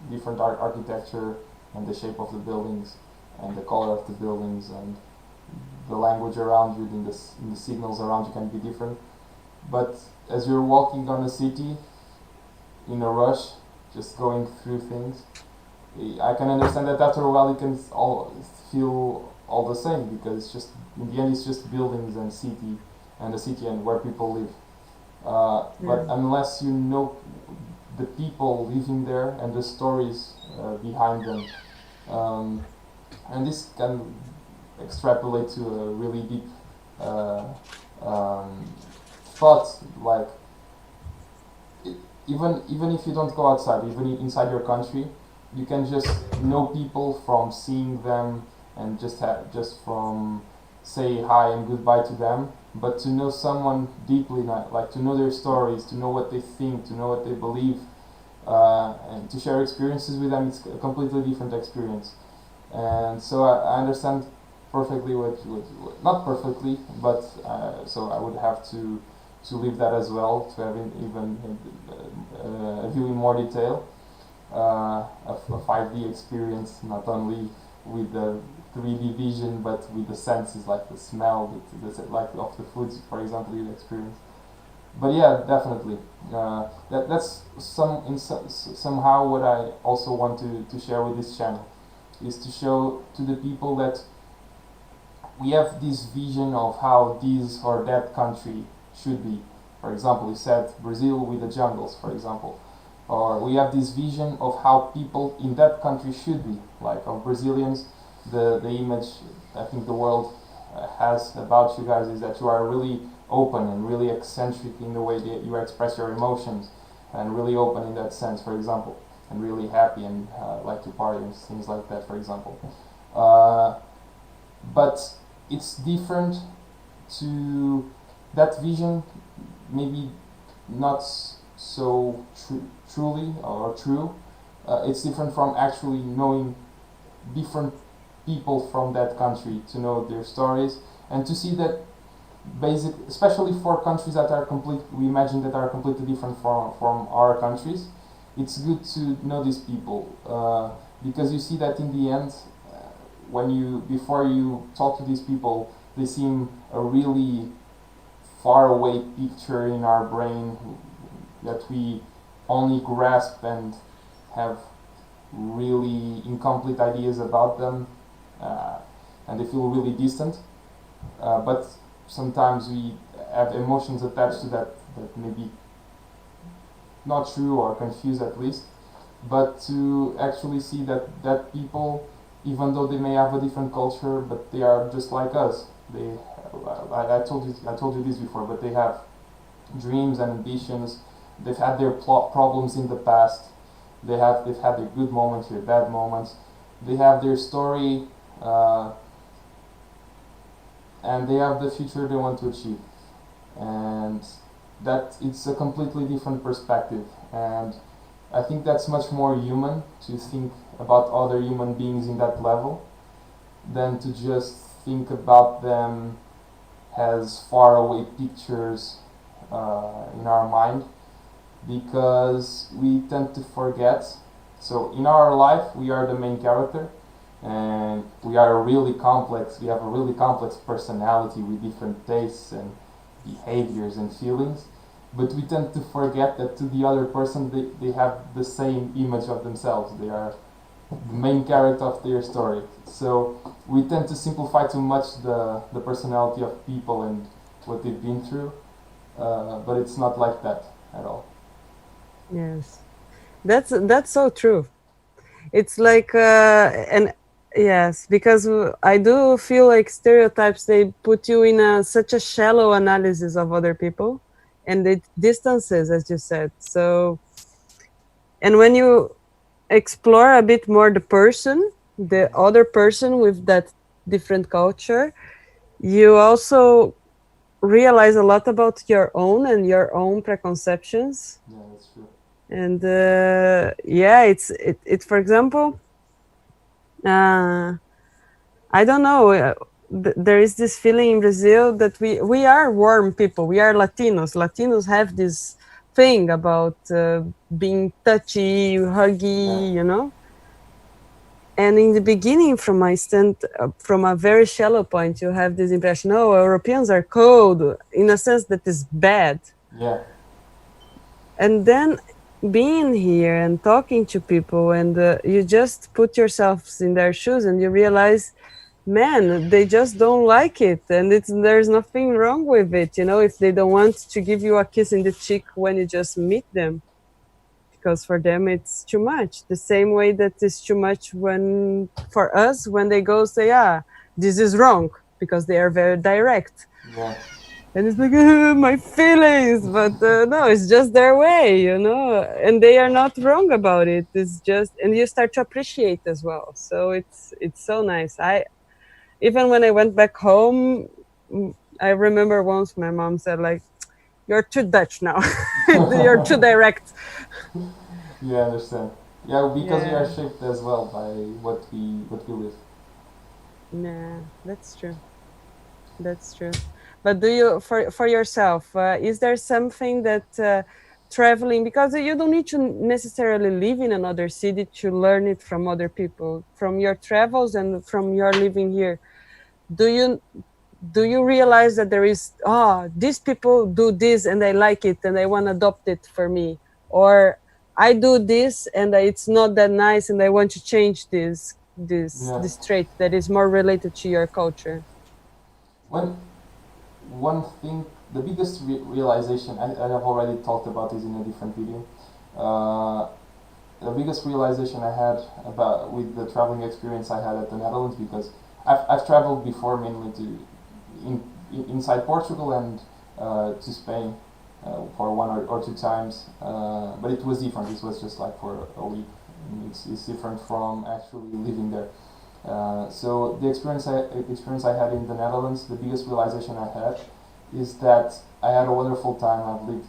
different architecture and the shape of the buildings and the color of the buildings and the language around you and the signals around you can be different. But as you're walking on a city in a rush, just going through things, I can understand that after a while it can all feel all the same because it's just in the end it's just buildings and the city and where people live. But unless you know the people living there and the stories behind them, and this can extrapolate to a really deep thought, like even if you don't go outside, even inside your country, you can just know people from seeing them and just from say hi and goodbye to them. But to know someone deeply, like to know their stories, to know what they think, to know what they believe, and to share experiences with them, it's a completely different experience. And so I understand perfectly what not perfectly, but so I would have to live that as well, to have even a view in more detail, a 5D experience, not only with the 3D vision, but with the senses, like the smell, like of the foods, for example, you experience. But yeah, definitely, that's somehow what I also want to share with this channel, is to show to the people that we have this vision of how this or that country should be. For example, you said Brazil with the jungles, for example. Or we have this vision of how people in that country should be, like of Brazilians. The image I think the world has about you guys is that you are really open and really eccentric in the way that you express your emotions, and really open in that sense, for example, and really happy and like to party and things like that, for example. But it's different to that vision, maybe not so truly or true. It's different from actually knowing different people from that country, to know their stories and to see that especially for countries that are we imagine that are completely different from our countries. It's good to know these people, because you see that in the end, before you talk to these people, they seem a really far away picture in our brain that we only grasp and have really incomplete ideas about them, and they feel really distant. But sometimes we have emotions attached to that that maybe not true or confused at least, but to actually see that people, even though they may have a different culture, but they are just like us. They, I told you this before, but they have dreams and ambitions. They've had their problems in the past. They've had their good moments, their bad moments. They have their story, and they have the future they want to achieve. And that it's a completely different perspective. And I think that's much more human to think about other human beings in that level than to just think about them as faraway pictures in our mind, because we tend to forget. So in our life, we are the main character, and we are really complex. We have a really complex personality with different tastes and behaviors and feelings. But we tend to forget that to the other person, they have the same image of themselves. They are the main character of their story. So we tend to simplify too much the personality of people and what they've been through, but it's not like that at all. Yes, that's so true. It's like and yes, because I do feel like stereotypes, they put you in such a shallow analysis of other people, and it distances, as you said. So, and when you explore a bit more the person, the other person with that different culture, you also realize a lot about your own and your own preconceptions. Yeah, that's true. And yeah, it for example, uh, I don't know. There is this feeling in Brazil that we are warm people. We are Latinos. Latinos have this thing about being touchy, Yeah, huggy, you know. And in the beginning, from my stand, from a very shallow point, you have this impression: oh, Europeans are cold, in a sense that is bad. yeah, And then being here and talking to people, and you just put yourselves in their shoes, and you realize, man, they just don't like it, and there's nothing wrong with it, you know, if they don't want to give you a kiss in the cheek when you just meet them, because for them it's too much. The same way that it's too much when for us when they go say, ah, this is wrong, because they are very direct. yeah, And it's like, my feelings, but no, it's just their way, you know, and they are not wrong about it. It's just, and you start to appreciate as well. So it's so nice. I even when I went back home, I remember once my mom said like, "You're too Dutch now. You're too direct." yeah. I understand. Yeah, because we are Yeah, shaped as well by what we live. yeah, that's true. That's true. But do you, for yourself, is there something that traveling, because you don't need to necessarily live in another city to learn it from other people, from your travels and from your living here? Do you realize that there is, oh, these people do this and I like it and I want to adopt it for me, or I do this and it's not that nice and I want to change Yeah. this trait that is more related to your culture? When one thing, the biggest realization I have already talked about this in a different video. Uh, the biggest realization I had about with the traveling experience I had at the Netherlands, because I've traveled before, mainly to inside Portugal and to Spain for one or two times, but it was different. This was just like for a week. It's different from actually living there. So the experience I had in the Netherlands, the biggest realization I had is that I had a wonderful time. I've lived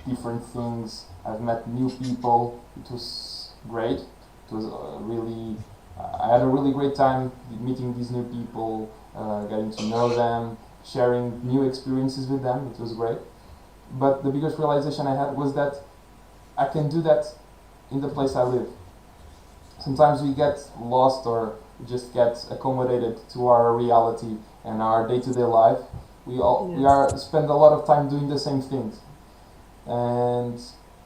different things. I've met new people. It was great. It was really. I had a really great time meeting these new people, getting to know them, sharing new experiences with them. It was great. But the biggest realization I had was that I can do that in the place I live. Sometimes we get lost or just get accommodated to our reality and our day-to-day life. We Yes. are spend a lot of time doing the same things. And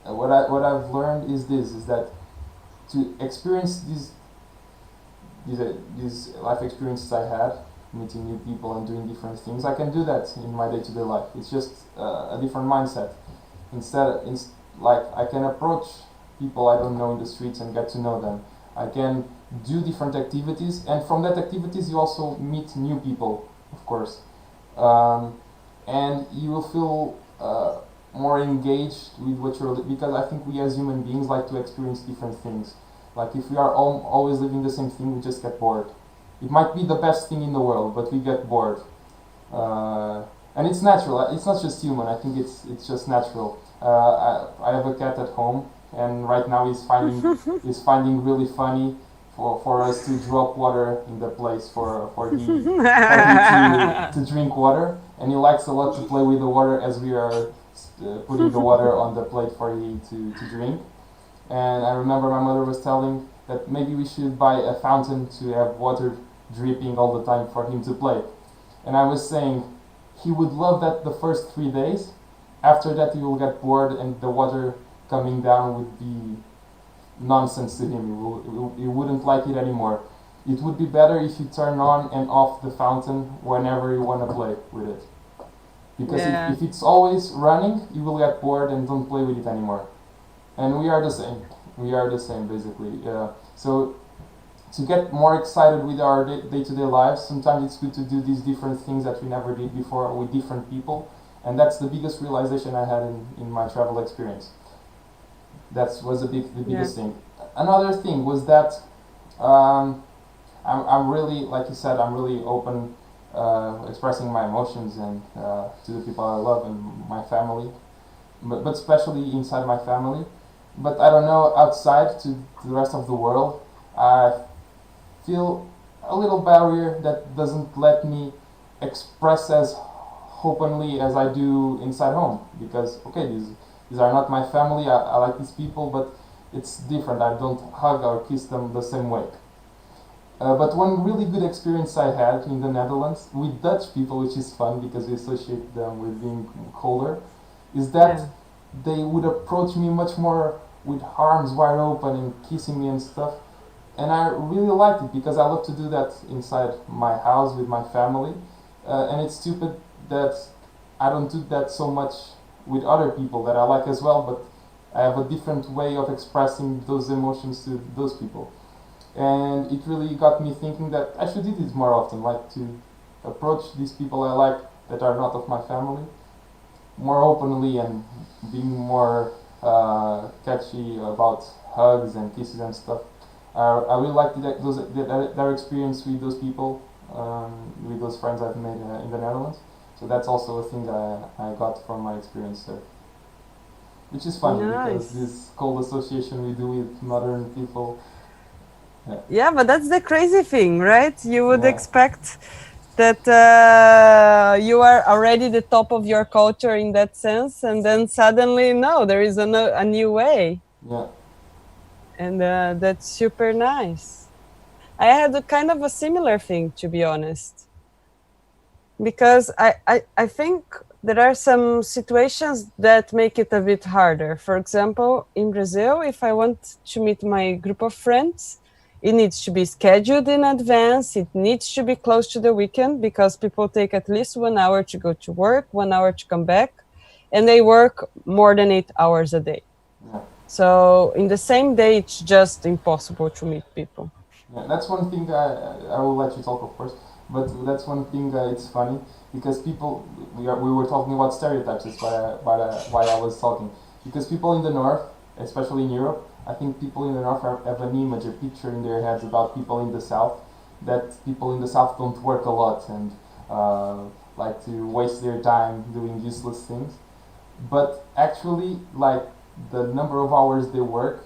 what I've learned is this: is that to experience these life experiences I had, meeting new people and doing different things. I can do that in my day-to-day life. It's just a different mindset. Like I can approach people I don't know in the streets and get to know them. I can do different activities, and from that activities you also meet new people, of course, and you will feel more engaged with what you're because I think we as human beings like to experience different things. Like if we are always living the same thing, we just get bored. It might be the best thing in the world, but we get bored. And it's natural. It's not just human. I think it's just natural. I have a cat at home, and right now he's finding really funny for us to drop water in the place for he to drink water, and he likes a lot to play with the water as we are putting the water on the plate for he to drink. And I remember my mother was telling that maybe we should buy a fountain to have water dripping all the time for him to play. And I was saying he would love that the first 3 days. After that, he will get bored, and the water coming down would be nonsense to him. He wouldn't like it anymore. It would be better if you turn on and off the fountain whenever you want to play with it. Because Yeah. if it's always running, you will get bored and don't play with it anymore. And we are the same. We are the same, basically. So to get more excited with our day-to-day lives, sometimes it's good to do these different things that we never did before with different people. And that's the biggest realization I had in my travel experience. That was the biggest thing. Another thing was that I'm really, like you said, I'm really open, expressing my emotions and to the people I love and my family, but especially inside my family. But I don't know, outside to the rest of the world, I feel a little barrier that doesn't let me express as openly as I do inside home. Because okay, these are not my family. I like these people, but it's different. I don't hug or kiss them the same way. But one really good experience I had in the Netherlands with Dutch people, which is fun because we associate them with being colder, is that they would approach me much more with arms wide open and kissing me and stuff. And I really liked it because I love to do that inside my house with my family. And it's stupid that I don't do that so much with other people that I like as well, but I have a different way of expressing those emotions to those people. And it really got me thinking that I should do this more often, like to approach these people I like that are not of my family more openly and being more catchy about hugs and kisses and stuff. I really like their experience with those people, with those friends I've made in the Netherlands. So that's also a thing I got from my experience there. Which is funny because this cold association we do with modern people. Yeah, but that's the crazy thing, right? You would expect that you are already the top of your culture in that sense, and then suddenly, no, there is a new way. Yeah. And that's super nice. I had a kind of a similar thing, to be honest. Because I think there are some situations that make it a bit harder. For example, in Brazil, if I want to meet my group of friends, it needs to be scheduled in advance. It needs to be close to the weekend because people take at least 1 hour to go to work, 1 hour to come back, and they work more than 8 hours a day. Yeah. So in the same day, it's just impossible to meet people. Yeah, that's one thing I will let you talk, of course. But that's one thing it's funny because people we were talking about stereotypes. That's why I was talking because people in the north, especially in Europe, I think people in the north have an image, a picture in their heads about people in the south, that people in the south don't work a lot and like to waste their time doing useless things. But actually, like the number of hours they work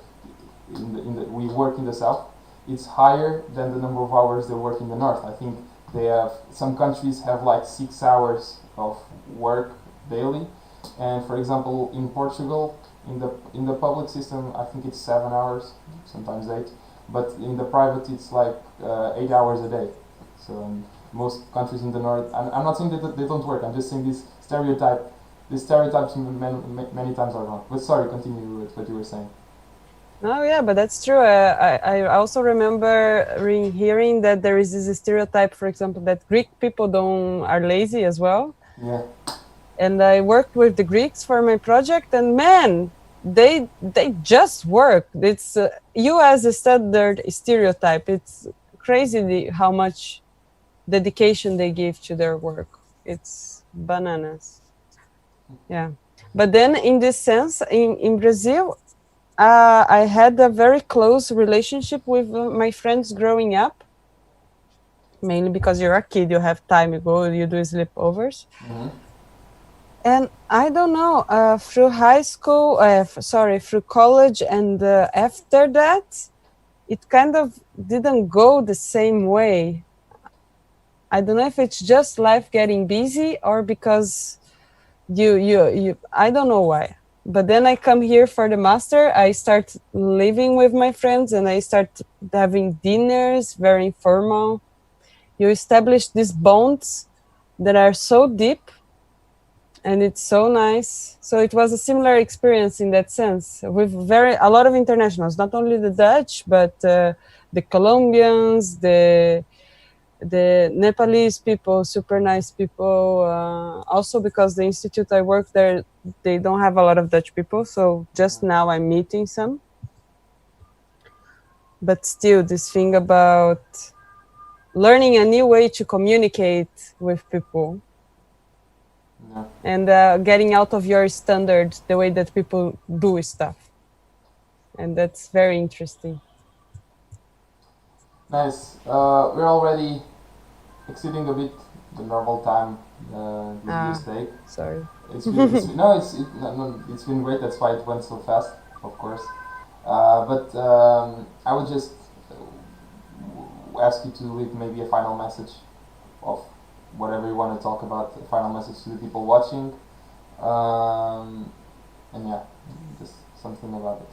we work in the south, it's higher than the number of hours they work in the north. I think they have some countries have like 6 hours of work daily, and for example in Portugal, in the public system, I think it's 7 hours, sometimes 8, but in the private it's like 8 hours a day. So in most countries in the north, I'm not saying that they don't work. I'm just saying this stereotype. These stereotypes many times are wrong. But sorry, continue with what you were saying. Oh yeah, but that's true. I also remember hearing that there is this stereotype, for example, that Greek people don't are lazy as well. Yeah. And I worked with the Greeks for my project, and man, they just work. It's you as a standard stereotype. It's crazy how much dedication they give to their work. It's bananas. Yeah, but then in this sense, in Brazil, I had a very close relationship with my friends growing up. Mainly because you're a kid, you have time, you go, you do sleepovers. Mm-hmm. And I don't know, through high school, through college, and after that, it kind of didn't go the same way. I don't know if it's just life getting busy or because you I don't know why. But then I come here for the master, I start living with my friends and I start having dinners, very informal. You establish these bonds that are so deep and it's so nice. So it was a similar experience in that sense with a lot of internationals, not only the Dutch, but the Colombians, the Nepalese people, super nice people. Also because the institute I work there, they don't have a lot of Dutch people, so just now I'm meeting some. But still, this thing about learning a new way to communicate with people Yeah. and getting out of your standard, the way that people do stuff. And that's very interesting. Nice. We're already exceeding a bit the normal time the videos take. Sorry. It's been great. That's why it went so fast, of course. But I would just ask you to leave maybe a final message of whatever you want to talk about. A final message to the people watching, and yeah, just something about it.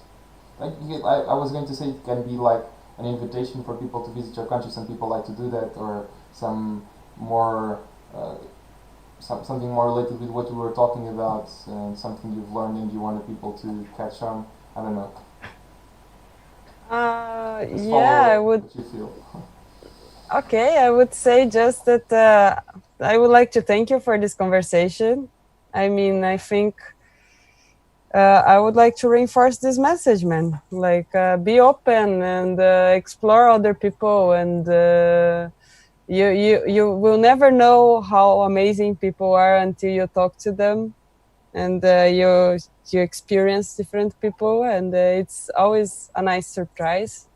Like I was going to say, it can be like an invitation for people to visit your country. Some people like to do that, or some more. Something more related with what you were talking about, and something you've learned and you wanted people to catch on. I don't know. Just Yeah, I follow would. what you feel. Okay, I would say just that I would like to thank you for this conversation. I mean, I think I would like to reinforce this message, man. Like, be open and explore other people, and you will never know how amazing people are until you talk to them, and you experience different people, and it's always a nice surprise.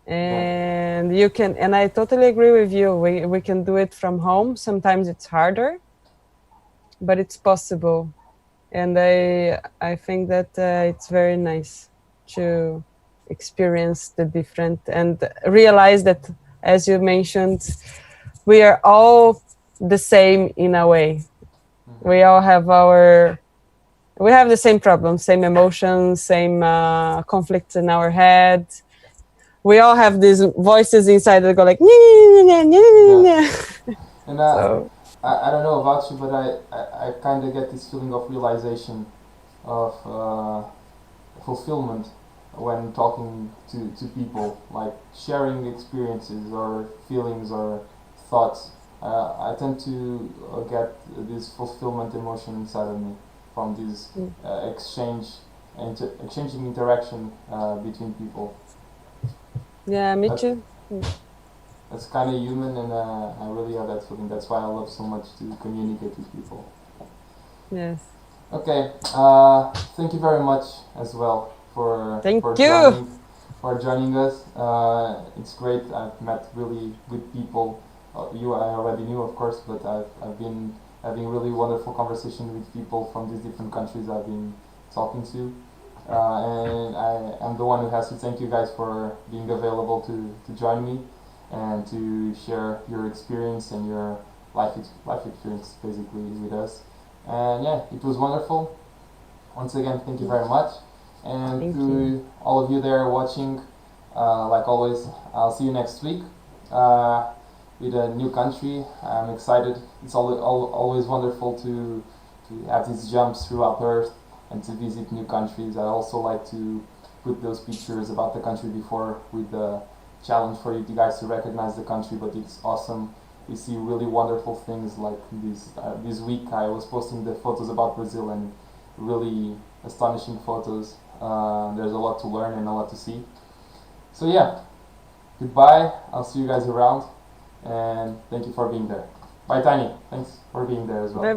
Yeah. And you can, and I totally agree with you. We can do it from home. Sometimes it's harder, but it's possible. And I think that it's very nice to experience the different and realize that, as you mentioned, we are all the same in a way. We all have we have the same problems, same emotions, same conflicts in our head. We all have these voices inside that go like, Yeah. And so I don't know about you, but I kind of get this feeling of realization, of fulfillment when talking to people, like sharing experiences or feelings or thoughts. I tend to get this fulfillment emotion inside of me from this exchanging interaction between people. yeah, me That, too. that's kind of human, and I really have that feeling. That's why I love so much to communicate with people. Yes. Okay, thank you very much as well Thank for you. joining us. It's great. I've met really good people. You I already knew, of course, but I've been having really wonderful conversation with people from these different countries I've been talking to. And I am the one who has to thank you guys for being available to join me and to share your experience and your life experience basically with us. And yeah, it was wonderful. Once again, thank you very much. And Thank to you. all of you there watching, like always, I'll see you next week uh, with a new country. I'm excited. It's always wonderful to have these jumps throughout Earth and to visit new countries. I also like to put those pictures about the country before with the challenge for you guys to recognize the country, but it's awesome. We see really wonderful things like this week I was posting the photos about Brazil and really astonishing photos. There's a lot to learn and a lot to see. So yeah, goodbye. I'll see you guys around, and thank you for being there. Bye, Tiny. Thanks for being there as well. Bye.